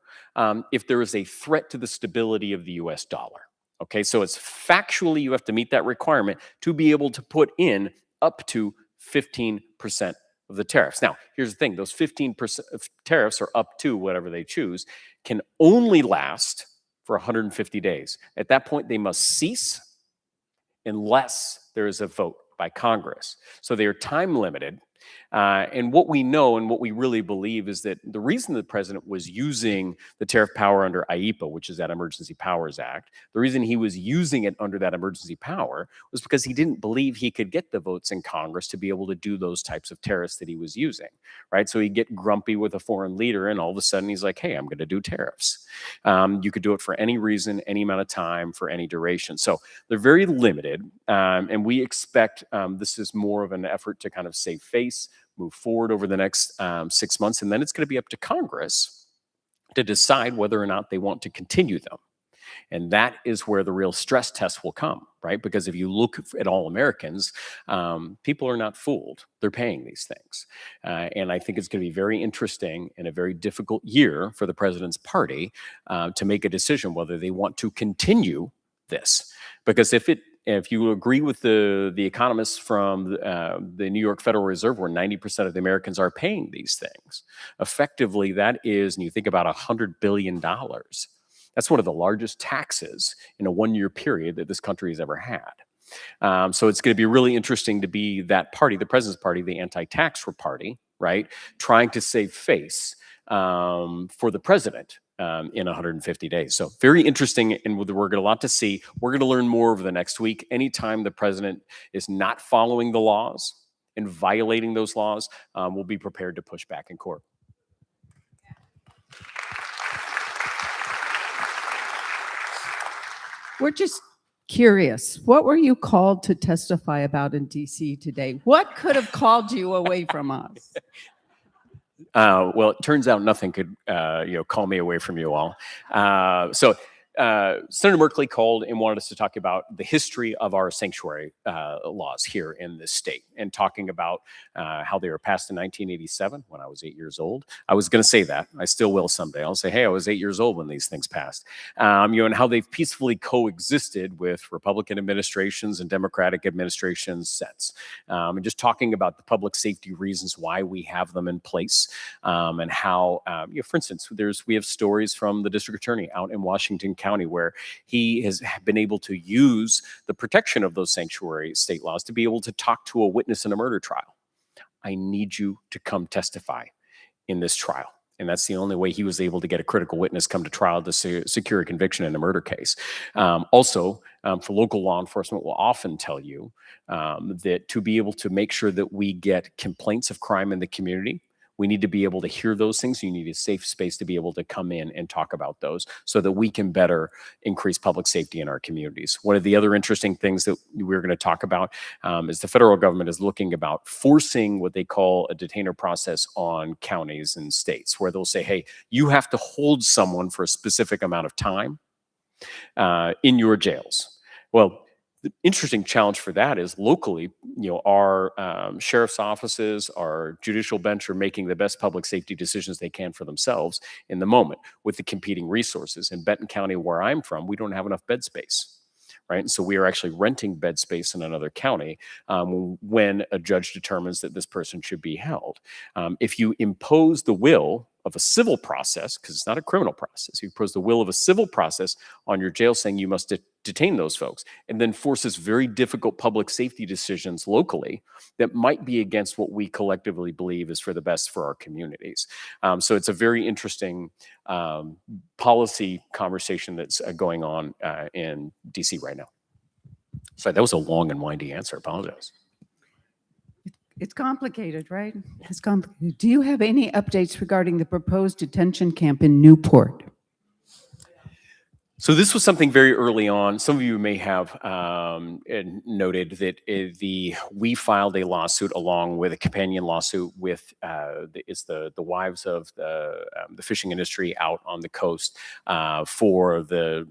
if there is a threat to the stability of the US dollar. Okay, so it's factually you have to meet that requirement to be able to put in up to 15% of the tariffs. Now, here's the thing. Those 15% of tariffs, or up to whatever they choose, can only last for 150 days. At that point, they must cease unless there is a vote by Congress. So they are time limited. And what we know and what we really believe is that the reason the president was using the tariff power under IEPA, which is that Emergency Powers Act, the reason he was using it under that emergency power was because he didn't believe he could get the votes in Congress to be able to do those types of tariffs that he was using, right? So he'd get grumpy with a foreign leader, and all of a sudden he's like, hey, I'm going to do tariffs. You could do it for any reason, any amount of time, for any duration. So they're very limited, and we expect this is more of an effort to kind of save face, move forward over the next 6 months, and then it's going to be up to Congress to decide whether or not they want to continue them. And that is where the real stress test will come, right? Because if you look at all Americans, people are not fooled. They're paying these things. And I think it's going to be very interesting and a very difficult year for the president's party to make a decision whether they want to continue this. Because if you agree with the economists from the New York Federal Reserve, where 90% of the Americans are paying these things, effectively that is, and you think about $100 billion, that's one of the largest taxes in a one-year period that this country has ever had. So it's going to be really interesting to be that party, the president's party, the anti-tax party, right, trying to save face for the president in 150 days. So very interesting, and we're going to a lot to see. We're going to learn more over the next week. Anytime the president is not following the laws and violating those laws, we'll be prepared to push back in court.
We're just curious. What were you called to testify about in DC today? What could have called you away from us?
Well, it turns out nothing could, call me away from you all. So Senator Merkley called and wanted us to talk about the history of our sanctuary laws here in this state, and talking about how they were passed in 1987 when I was 8 years old. I was going to say that. I still will someday. I'll say, hey, I was 8 years old when these things passed. And how they've peacefully coexisted with Republican administrations and Democratic administrations since. And just talking about the public safety reasons why we have them in place, and how, for instance, we have stories from the district attorney out in Washington County County, where he has been able to use the protection of those sanctuary state laws to be able to talk to a witness in a murder trial. I need you to come testify in this trial. And that's the only way he was able to get a critical witness come to trial to secure a conviction in a murder case. Also, for local law enforcement will often tell you that to be able to make sure that we get complaints of crime in the community, we need to be able to hear those things. You need a safe space to be able to come in and talk about those so that we can better increase public safety in our communities. One of the other interesting things that we're going to talk about is the federal government is looking about forcing what they call a detainer process on counties and states, where they'll say, hey, you have to hold someone for a specific amount of time in your jails. Well, the interesting challenge for that is locally, our sheriff's offices, our judicial bench are making the best public safety decisions they can for themselves in the moment with the competing resources. In Benton County, where I'm from, we don't have enough bed space. Right. And so we are actually renting bed space in another county when a judge determines that this person should be held. If you impose the will of a civil process, because it's not a criminal process, you impose the will of a civil process on your jail saying you must detain those folks, and then forces very difficult public safety decisions locally that might be against what we collectively believe is for the best for our communities. So it's a very interesting policy conversation that's going on in DC right now. Sorry, that was a long and windy answer. I apologize.
It's complicated, right? It's complicated. Do you have any updates regarding the proposed detention camp in Newport?
So this was something very early on. Some of you may have noted that we filed a lawsuit along with a companion lawsuit with the wives of the fishing industry out on the coast for the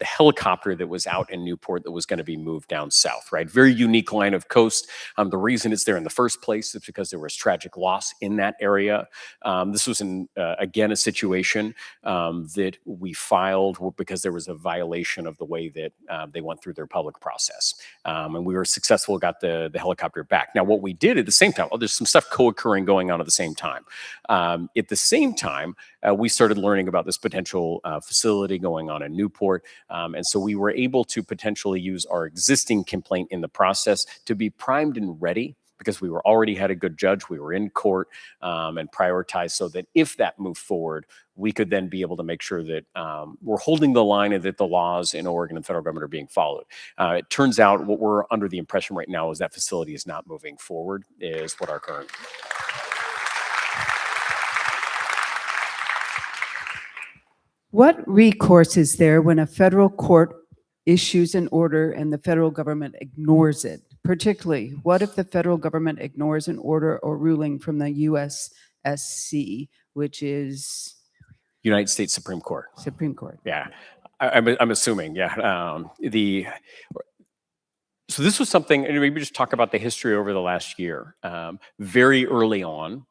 helicopter that was out in Newport that was going to be moved down south, right? Very unique line of coast. The reason it's there in the first place is because there was tragic loss in that area. This was, again, a situation that we filed because there was a violation of the way that they went through their public process. And we were successful, got the helicopter back. Now, what we did at the same time, there's some stuff co-occurring going on at the same time. At the same time, we started learning about this potential facility going on in Newport. And so we were able to potentially use our existing complaint in the process to be primed and ready, because we already had a good judge, we were in court, and prioritized so that if that moved forward, we could then be able to make sure that we're holding the line and that the laws in Oregon and federal government are being followed. It turns out what we're under the impression right now is that facility is not moving forward, is what our current.
What recourse is there when a federal court issues an order and the federal government ignores it? Particularly, what if the federal government ignores an order or ruling from the USSC, which is
United States Supreme Court.
Supreme Court?
Yeah, I'm assuming, yeah. So this was something, and maybe just talk about the history over the last year. Very early on,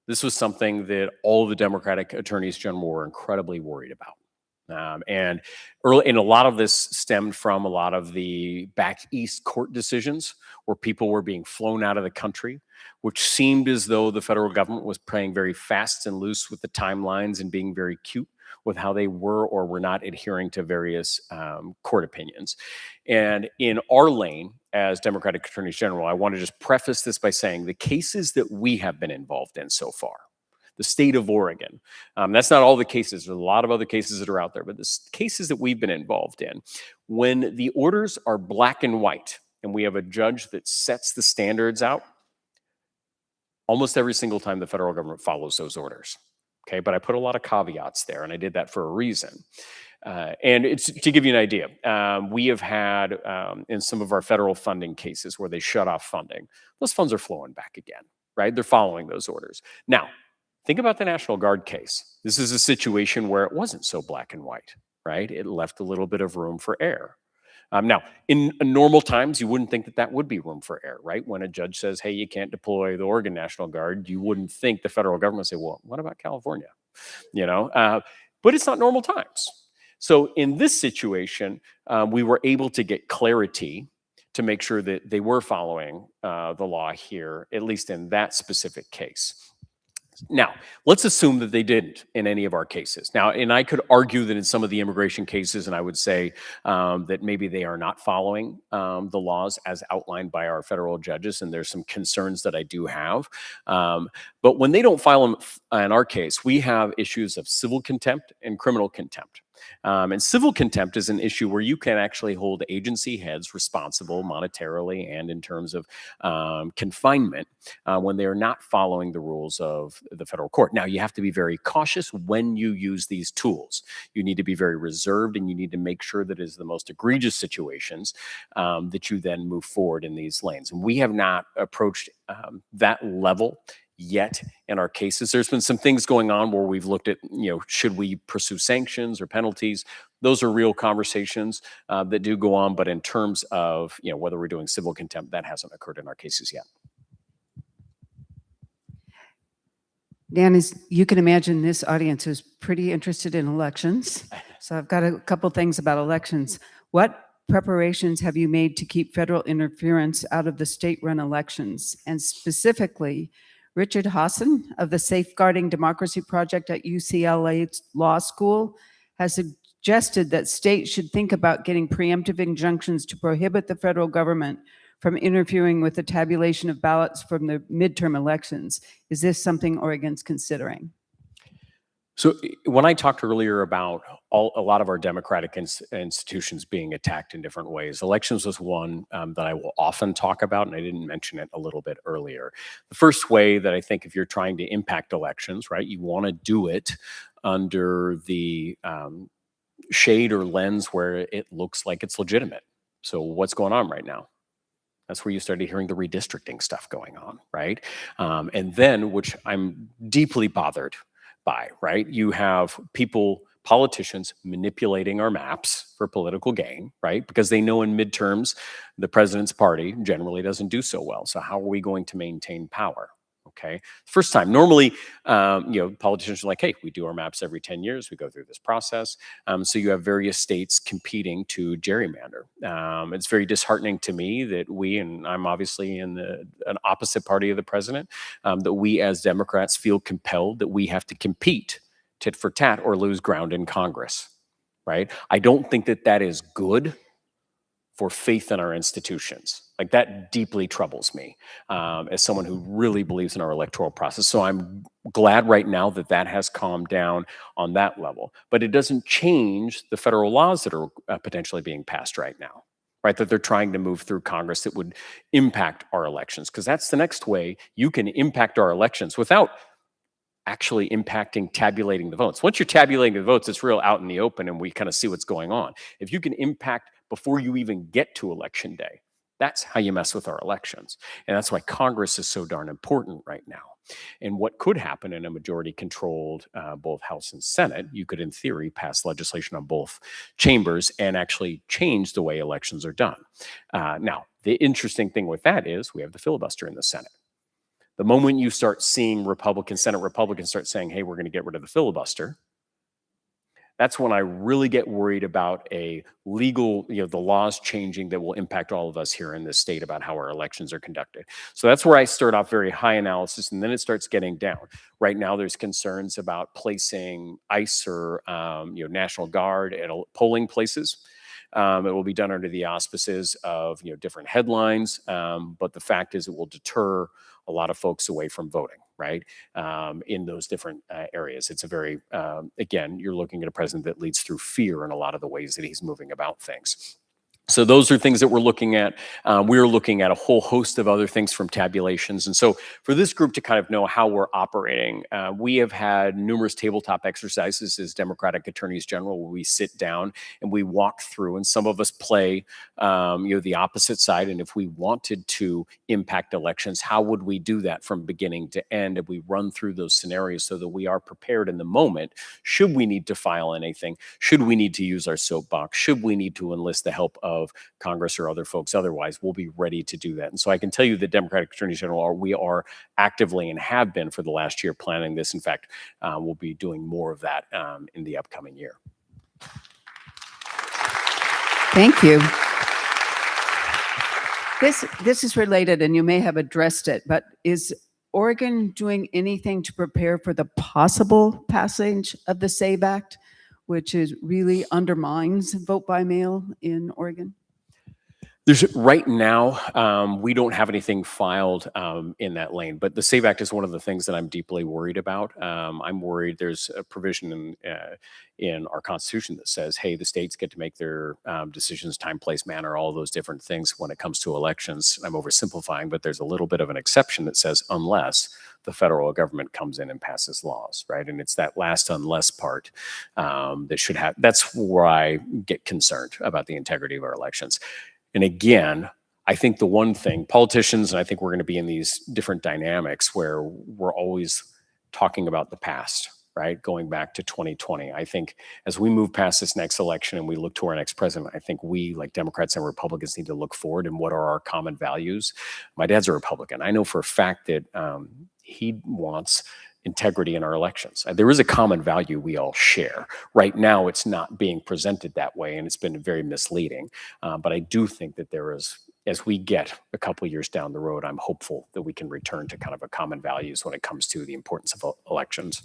this was something that all of the Democratic attorneys general were incredibly worried about. And a lot of this stemmed from a lot of the back east court decisions where people were being flown out of the country, which seemed as though the federal government was playing very fast and loose with the timelines and being very cute with how they were or were not adhering to various court opinions. And in our lane, as Democratic attorneys general, I want to just preface this by saying the cases that we have been involved in so far, the state of Oregon. That's not all the cases. There's a lot of other cases that are out there, but the cases that we've been involved in, when the orders are black and white, and we have a judge that sets the standards out, almost every single time the federal government follows those orders. Okay, but I put a lot of caveats there, and I did that for a reason. And it's to give you an idea. We have had in some of our federal funding cases where they shut off funding, those funds are flowing back again, right? They're following those orders. Now, think about the National Guard case. This is a situation where it wasn't so black and white, right? It left a little bit of room for error. Now, in normal times, you wouldn't think that that would be room for error, right? When a judge says, hey, you can't deploy the Oregon National Guard, you wouldn't think the federal government would say, well, what about California? But it's not normal times. So in this situation, we were able to get clarity to make sure that they were following the law here, at least in that specific case. Now, let's assume that they didn't in any of our cases. Now, and I could argue that in some of the immigration cases, and I would say that maybe they are not following the laws as outlined by our federal judges, and there's some concerns that I do have. But when they don't file them, in our case, we have issues of civil contempt and criminal contempt. And civil contempt is an issue where you can actually hold agency heads responsible monetarily and in terms of confinement when they are not following the rules of the federal court. Now, you have to be very cautious when you use these tools. You need to be very reserved, and you need to make sure that it is the most egregious situations that you then move forward in these lanes. And we have not approached that level yet in our cases. There's been some things going on where we've looked at, should we pursue sanctions or penalties? Those are real conversations that do go on. But in terms of, whether we're doing civil contempt, that hasn't occurred in our cases yet.
Dan, as you can imagine, this audience is pretty interested in elections. So I've got a couple things about elections. What preparations have you made to keep federal interference out of the state-run elections? And specifically, Richard Hassan of the Safeguarding Democracy Project at UCLA Law School has suggested that states should think about getting preemptive injunctions to prohibit the federal government from interfering with the tabulation of ballots from the midterm elections. Is this something Oregon's considering?
So when I talked earlier about a lot of our democratic institutions being attacked in different ways, elections was one that I will often talk about, and I didn't mention it a little bit earlier. The first way that I think if you're trying to impact elections, right, you want to do it under the shade or lens where it looks like it's legitimate. So what's going on right now? That's where you started hearing the redistricting stuff going on, right? And then, which I'm deeply bothered by, right? You have politicians manipulating our maps for political gain, right? Because they know in midterms, the president's party generally doesn't do so well. So how are we going to maintain power? Okay. First time, normally, politicians are like, hey, we do our maps every 10 years. We go through this process. So you have various states competing to gerrymander. It's very disheartening to me that and I'm obviously in an opposite party of the president, that we as Democrats feel compelled that we have to compete tit for tat or lose ground in Congress, right? I don't think that that is good for faith in our institutions. Like, that deeply troubles me as someone who really believes in our electoral process. So I'm glad right now that that has calmed down on that level. But it doesn't change the federal laws that are potentially being passed right now, right? That they're trying to move through Congress that would impact our elections. Because that's the next way you can impact our elections without actually impacting tabulating the votes. Once you're tabulating the votes, it's real out in the open and we kind of see what's going on. If you can impact before you even get to election day, that's how you mess with our elections. And that's why Congress is so darn important right now. And what could happen in a majority-controlled both House and Senate, you could, in theory, pass legislation on both chambers and actually change the way elections are done. Now, the interesting thing with that is we have the filibuster in the Senate. The moment you start seeing Senate Republicans start saying, hey, we're going to get rid of the filibuster, that's when I really get worried about a legal, the laws changing that will impact all of us here in this state about how our elections are conducted. So that's where I start off very high analysis, and then it starts getting down. Right now, there's concerns about placing ICE or National Guard at polling places. It will be done under the auspices of different headlines, but the fact is it will deter a lot of folks away from voting, right? In those different areas. It's a very, again, you're looking at a president that leads through fear in a lot of the ways that he's moving about things. So those are things that we're looking at. We're looking at a whole host of other things from tabulations. And so for this group to kind of know how we're operating, we have had numerous tabletop exercises as Democratic Attorneys General where we sit down and we walk through, and some of us play the opposite side. And if we wanted to impact elections, how would we do that from beginning to end? And we run through those scenarios so that we are prepared in the moment. Should we need to file anything? Should we need to use our soapbox? Should we need to enlist the help of Congress or other folks? Otherwise, we'll be ready to do that. And so I can tell you the Democratic Attorney General, we are actively and have been for the last year planning this. In fact, we'll be doing more of that in the upcoming year.
Thank you. This is related, and you may have addressed it, but is Oregon doing anything to prepare for the possible passage of the SAVE Act, which is really undermines vote by mail in Oregon?
There's right now, we don't have anything filed in that lane, but the SAVE Act is one of the things that I'm deeply worried about. I'm worried there's a provision in our Constitution that says, hey, the states get to make their decisions, time, place, manner, all those different things when it comes to elections. I'm oversimplifying, but there's a little bit of an exception that says unless the federal government comes in and passes laws, right? And it's that last unless part that should have, that's where I get concerned about the integrity of our elections. And again, I think the one thing, politicians, and I think we're going to be in these different dynamics where we're always talking about the past, right? Going back to 2020. I think as we move past this next election and we look to our next president, I think we, like Democrats and Republicans, need to look forward and what are our common values. My dad's a Republican. I know for a fact that he wants integrity in our elections. There is a common value we all share. Right now, it's not being presented that way, and it's been very misleading. But I do think that there is, as we get a couple of years down the road, I'm hopeful that we can return to kind of a common values when it comes to the importance of elections.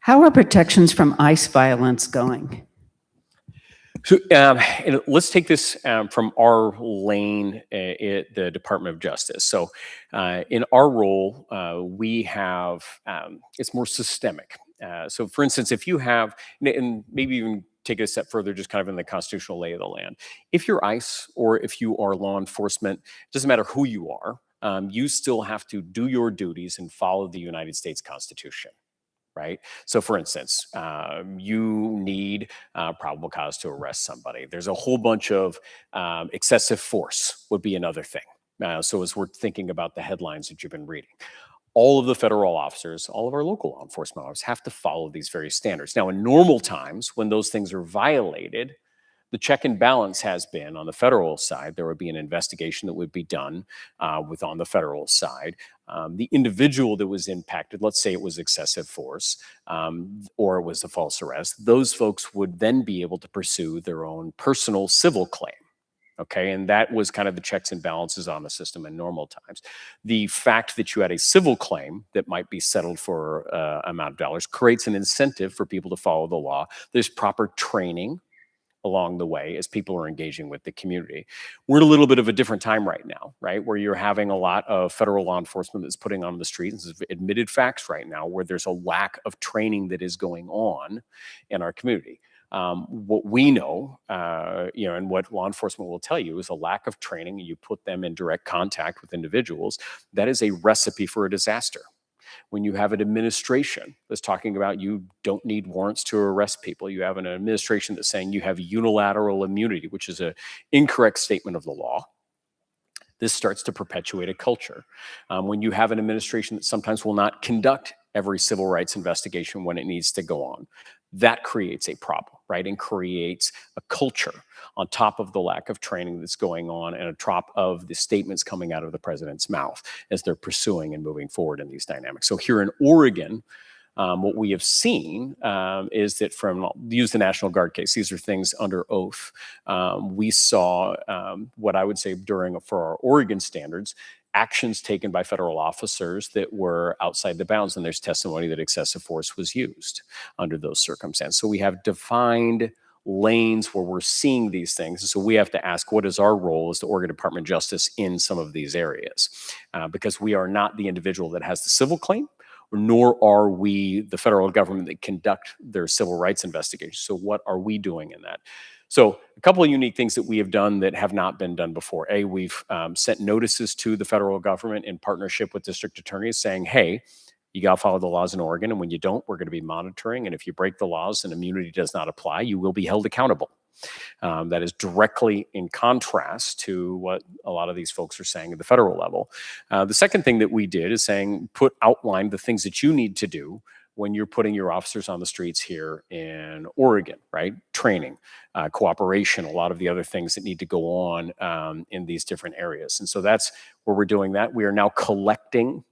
How are protections from ICE violence going?
So and let's take this from our lane at the Department of Justice. So in our role, we have, it's more systemic. So for instance, if you have, and maybe even take it a step further, just kind of in the constitutional lay of the land, if you're ICE or if you are law enforcement, it doesn't matter who you are, you still have to do your duties and follow the United States Constitution. Right? So for instance, you need probable cause to arrest somebody. There's a whole bunch of excessive force would be another thing. So as we're thinking about the headlines that you've been reading, all of the federal officers, all of our local law enforcement officers have to follow these very standards. Now, in normal times, when those things are violated, the check and balance has been on the federal side. There would be an investigation that would be done on the federal side. The individual that was impacted, let's say it was excessive force or it was a false arrest, those folks would then be able to pursue their own personal civil claim. Okay, and that was kind of the checks and balances on the system in normal times. The fact that you had a civil claim that might be settled for amount of dollars creates an incentive for people to follow the law. There's proper training along the way as people are engaging with the community. We're in a little bit of a different time right now, right? Where you're having a lot of federal law enforcement that's putting on the streets, admitted facts right now, where there's a lack of training that is going on in our community. What we know, and what law enforcement will tell you is a lack of training. You put them in direct contact with individuals. That is a recipe for a disaster. When you have an administration that's talking about you don't need warrants to arrest people, you have an administration that's saying you have unilateral immunity, which is an incorrect statement of the law. This starts to perpetuate a culture. When you have an administration that sometimes will not conduct every civil rights investigation when it needs to go on, that creates a problem, right? And creates a culture on top of the lack of training that's going on and on top of the statements coming out of the president's mouth as they're pursuing and moving forward in these dynamics. So here in Oregon, what we have seen is that use the National Guard case, these are things under oath. We saw what I would say for our Oregon standards, actions taken by federal officers that were outside the bounds, and there's testimony that excessive force was used under those circumstances. So we have defined lanes where we're seeing these things. And so we have to ask, what is our role as the Oregon Department of Justice in some of these areas? Because we are not the individual that has the civil claim, nor are we the federal government that conduct their civil rights investigations. So what are we doing in that? So a couple of unique things that we have done that have not been done before. We've sent notices to the federal government in partnership with district attorneys saying, hey, you got to follow the laws in Oregon. And when you don't, we're going to be monitoring. And if you break the laws and immunity does not apply, you will be held accountable. That is directly in contrast to what a lot of these folks are saying at the federal level. The second thing that we did is outline the things that you need to do when you're putting your officers on the streets here in Oregon, right? Training, cooperation, a lot of the other things that need to go on in these different areas. And so that's where we're doing that. We are now collecting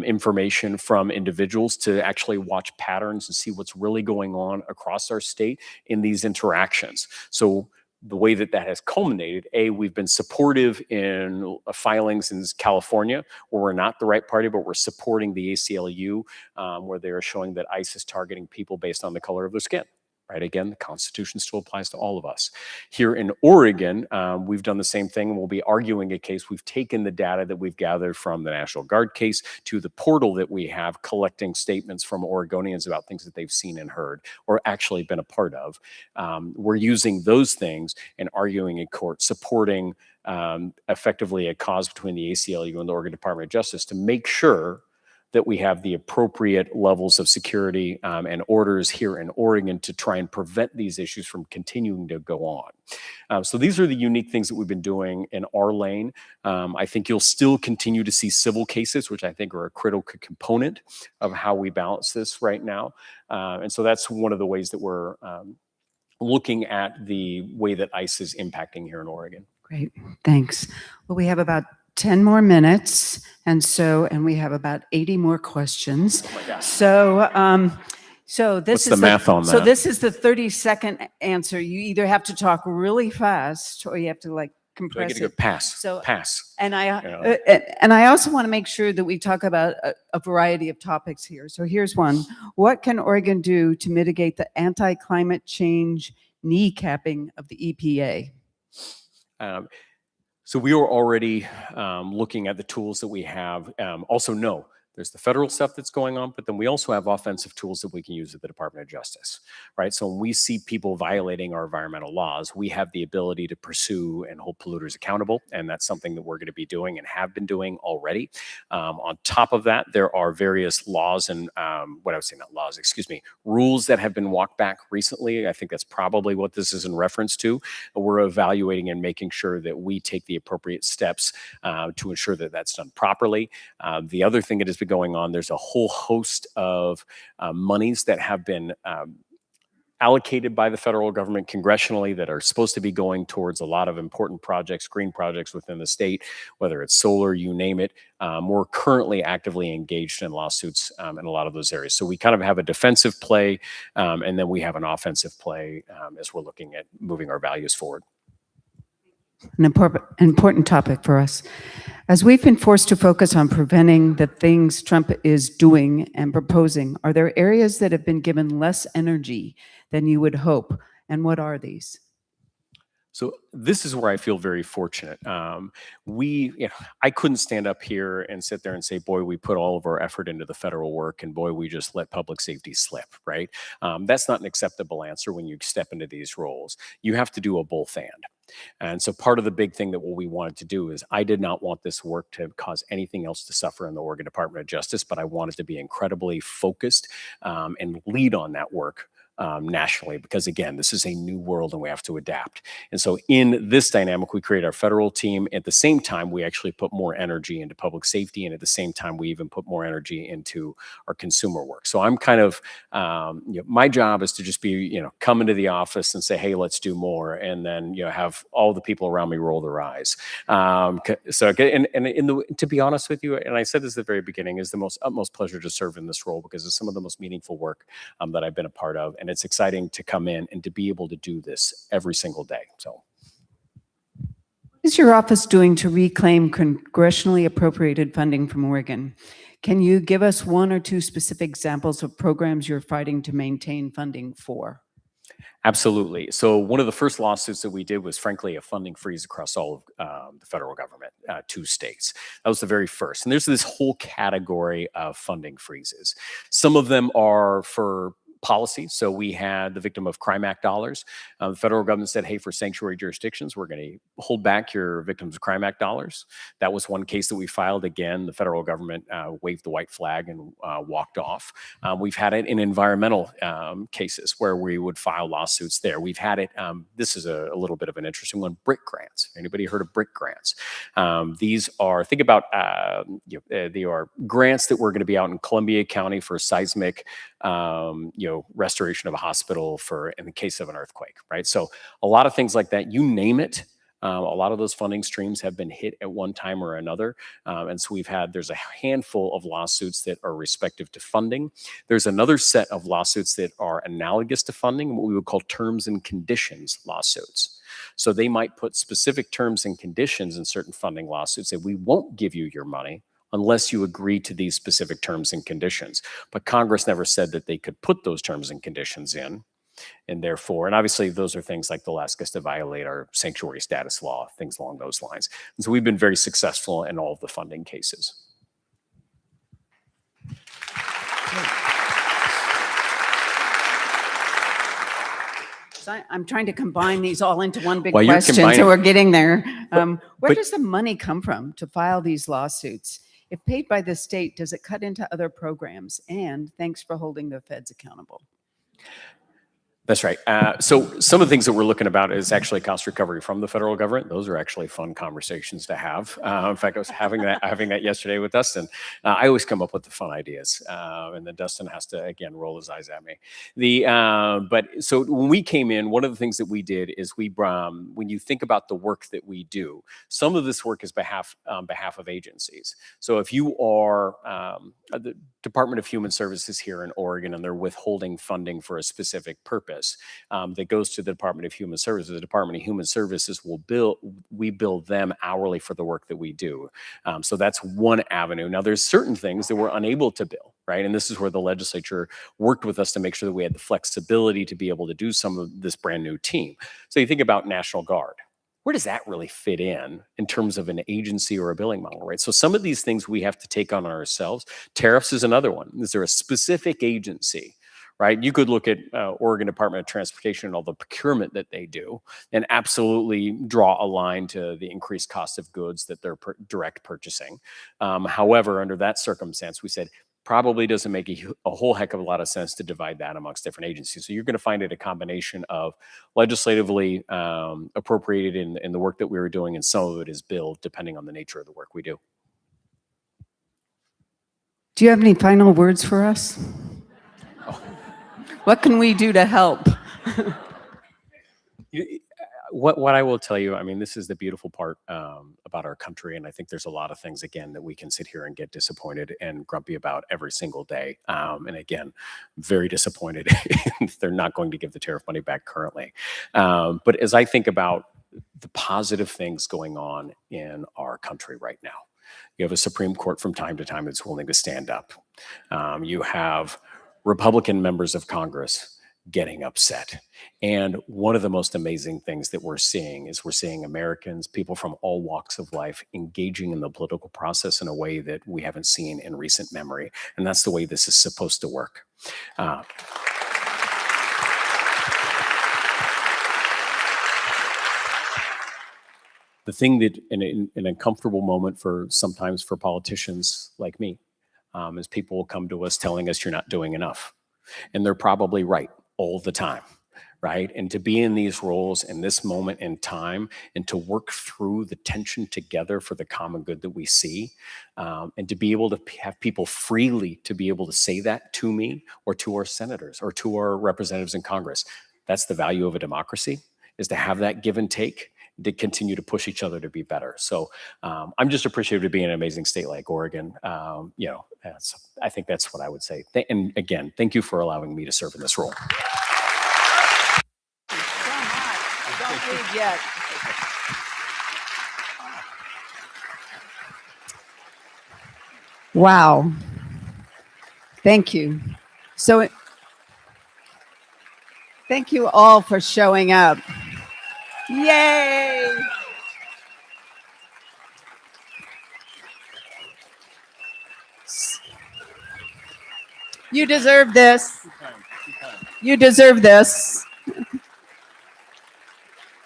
information from individuals to actually watch patterns and see what's really going on across our state in these interactions. So the way that that has culminated, we've been supportive in filings in California where we're not the right party, but we're supporting the ACLU where they are showing that ICE is targeting people based on the color of their skin. Right? Again, the Constitution still applies to all of us. Here in Oregon, we've done the same thing, and we'll be arguing a case. We've taken the data that we've gathered from the National Guard case to the portal that we have, collecting statements from Oregonians about things that they've seen and heard or actually been a part of. We're using those things and arguing in court, supporting effectively a cause between the ACLU and the Oregon Department of Justice to make sure that we have the appropriate levels of security and orders here in Oregon to try and prevent these issues from continuing to go on. So these are the unique things that we've been doing in our lane. I think you'll still continue to see civil cases, which I think are a critical component of how we balance this right now. And so that's one of the ways that we're looking at the way that ICE is impacting here in Oregon.
Great, thanks. Well, we have about 10 more minutes, and we have about 80 more questions.
Oh my gosh.
So this
What's
is
the math on
So
that?
this is the 30-second answer. You either have to talk really fast or you have to like
I
compress
get to go
it.
pass,
So-
pass.
And
Yeah.
I also want to make sure that we talk about a variety of topics here. So here's one. What can Oregon do to mitigate the anti-climate change kneecapping of the EPA?
So we are already looking at the tools that we have. Also, no, there's the federal stuff that's going on, but then we also have offensive tools that we can use at the Department of Justice, right? So when we see people violating our environmental laws, we have the ability to pursue and hold polluters accountable, and that's something that we're going to be doing and have been doing already. On top of that, there are various laws and rules that have been walked back recently. I think that's probably what this is in reference to. We're evaluating and making sure that we take the appropriate steps to ensure that that's done properly. The other thing that has been going on, there's a whole host of monies that have been allocated by the federal government congressionally that are supposed to be going towards a lot of important projects, green projects within the state, whether it's solar, you name it. We're currently actively engaged in lawsuits in a lot of those areas. So we kind of have a defensive play, and then we have an offensive play as we're looking at moving our values forward.
An important topic for us. As we've been forced to focus on preventing the things Trump is doing and proposing, are there areas that have been given less energy than you would hope? And what are these?
So this is where I feel very fortunate. I couldn't stand up here and sit there and say, boy, we put all of our effort into the federal work and boy, we just let public safety slip, right? That's not an acceptable answer when you step into these roles. You have to do a both and. And so part of the big thing that what we wanted to do is I did not want this work to cause anything else to suffer in the Oregon Department of Justice, but I wanted to be incredibly focused and lead on that work nationally, because again, this is a new world and we have to adapt. And so in this dynamic, we create our federal team. At the same time, we actually put more energy into public safety. And at the same time, we even put more energy into our consumer work. So I'm kind of, my job is to just be, come into the office and say, hey, let's do more. And then, have all the people around me roll their eyes. To be honest with you, and I said this at the very beginning, is the utmost pleasure to serve in this role because it's some of the most meaningful work that I've been a part of. And it's exciting to come in and to be able to do this every single day. So,
What is your office doing to reclaim congressionally appropriated funding from Oregon? Can you give us one or two specific examples of programs you're fighting to maintain funding for?
Absolutely. So one of the first lawsuits that we did was, frankly, a funding freeze across all of the federal government, 2 states. That was the very first. And there's this whole category of funding freezes. Some of them are for policy. So we had the Victim of Crime Act dollars. The federal government said, hey, for sanctuary jurisdictions, we're going to hold back your Victims of Crime Act dollars. That was one case that we filed. Again, the federal government waved the white flag and walked off. We've had it in environmental cases where we would file lawsuits there. We've had it, this is a little bit of an interesting one, BRIC grants. Anybody heard of BRIC grants? These are, think about, they are grants that were going to be out in Columbia County for seismic, restoration of a hospital in the case of an earthquake, right? So a lot of things like that, you name it. A lot of those funding streams have been hit at one time or another. And so there's a handful of lawsuits that are respective to funding. There's another set of lawsuits that are analogous to funding, what we would call terms and conditions lawsuits. So they might put specific terms and conditions in certain funding lawsuits, say, we won't give you your money unless you agree to these specific terms and conditions. But Congress never said that they could put those terms and conditions in. And therefore, and obviously those are things like they'll ask us to violate our sanctuary status law, things along those lines. And so we've been very successful in all of the funding cases.
So I'm trying to combine these all into one big
While you're
question, so
combining-
we're getting there. Where
but-
does the money come from to file these lawsuits? If paid by the state, does it cut into other programs? And thanks for holding the feds accountable.
That's right. So some of the things that we're looking about is actually cost recovery from the federal government. Those are actually fun conversations to have. In fact, I was having that yesterday with Dustin. I always come up with the fun ideas, and then Dustin has to again roll his eyes at me. But so when we came in, one of the things that we did is when you think about the work that we do, some of this work is on behalf of agencies. So if you are the Department of Human Services here in Oregon and they're withholding funding for a specific purpose, that goes to the Department of Human Services. The Department of Human Services we bill them hourly for the work that we do. So that's one avenue. Now there's certain things that we're unable to bill, right? And this is where the legislature worked with us to make sure that we had the flexibility to be able to do some of this brand new team. So you think about National Guard. Where does that really fit in terms of an agency or a billing model, right? So some of these things we have to take on ourselves. Tariffs is another one. Is there a specific agency, right? You could look at Oregon Department of Transportation and all the procurement that they do and absolutely draw a line to the increased cost of goods that they're direct purchasing. However, under that circumstance, we said, probably doesn't make a whole heck of a lot of sense to divide that amongst different agencies. So you're going to find it a combination of legislatively appropriated in the work that we were doing, and some of it is billed depending on the nature of the work we do.
Do you have any final words for us? What can we do to help?
What I will tell you, I mean, this is the beautiful part about our country, and I think there's a lot of things, again, that we can sit here and get disappointed and grumpy about every single day. And again, very disappointed if they're not going to give the tariff money back currently. But as I think about the positive things going on in our country right now, you have a Supreme Court from time to time that's willing to stand up. You have Republican members of Congress getting upset. And one of the most amazing things that we're seeing is we're seeing Americans, people from all walks of life, engaging in the political process in a way that we haven't seen in recent memory. And that's the way this is supposed to work. The thing that in an uncomfortable moment sometimes for politicians like me, is people will come to us telling us you're not doing enough. And they're probably right all the time, right? And to be in these roles in this moment in time and to work through the tension together for the common good that we see, and to be able to have people freely to be able to say that to me or to our senators or to our representatives in Congress. That's the value of a democracy, is to have that give and take, to continue to push each other to be better. So I'm just appreciative to be in an amazing state like Oregon. I think that's what I would say. And again, thank you for allowing me to serve in this role.
Don't leave yet. Wow. Thank you. So thank you all for showing up. Yay! You deserve this. You deserve this.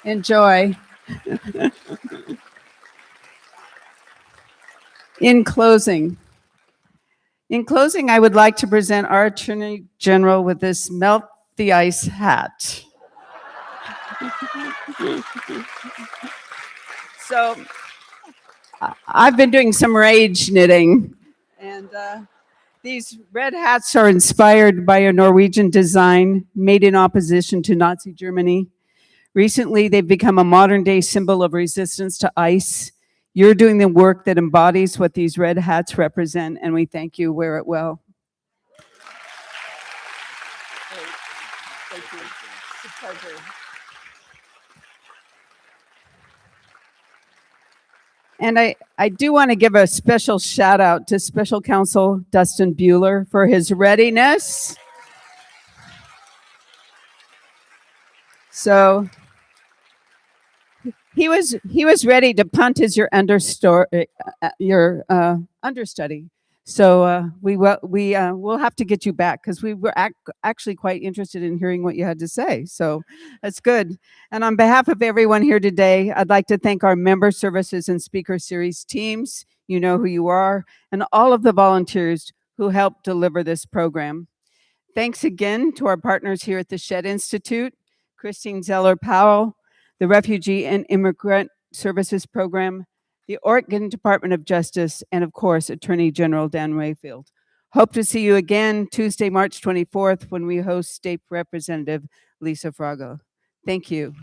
Enjoy. In closing, I would like to present our Attorney General with this Melt the Ice hat. So I've been doing some rage knitting, and these red hats are inspired by a Norwegian design made in opposition to Nazi Germany. Recently, they've become a modern-day symbol of resistance to ICE. You're doing the work that embodies what these red hats represent, and we thank you. Wear it well. Thank you. It's a pleasure. And I do want to give a special shout out to Special Counsel Dustin Bueller for his readiness. So he was ready to punt as your understudy. So we'll have to get you back because we were actually quite interested in hearing what you had to say. So that's good. And on behalf of everyone here today, I'd like to thank our member services and speaker series teams. You know who you are, and all of the volunteers who helped deliver this program. Thanks again to our partners here at the Shed Institute, Christine Zeller Powell, the Refugee and Immigrant Services Program, the Oregon Department of Justice, and of course, Attorney General Dan Rayfield. Hope to see you again Tuesday, March 24th, when we host State Representative Lisa Frago. Thank you.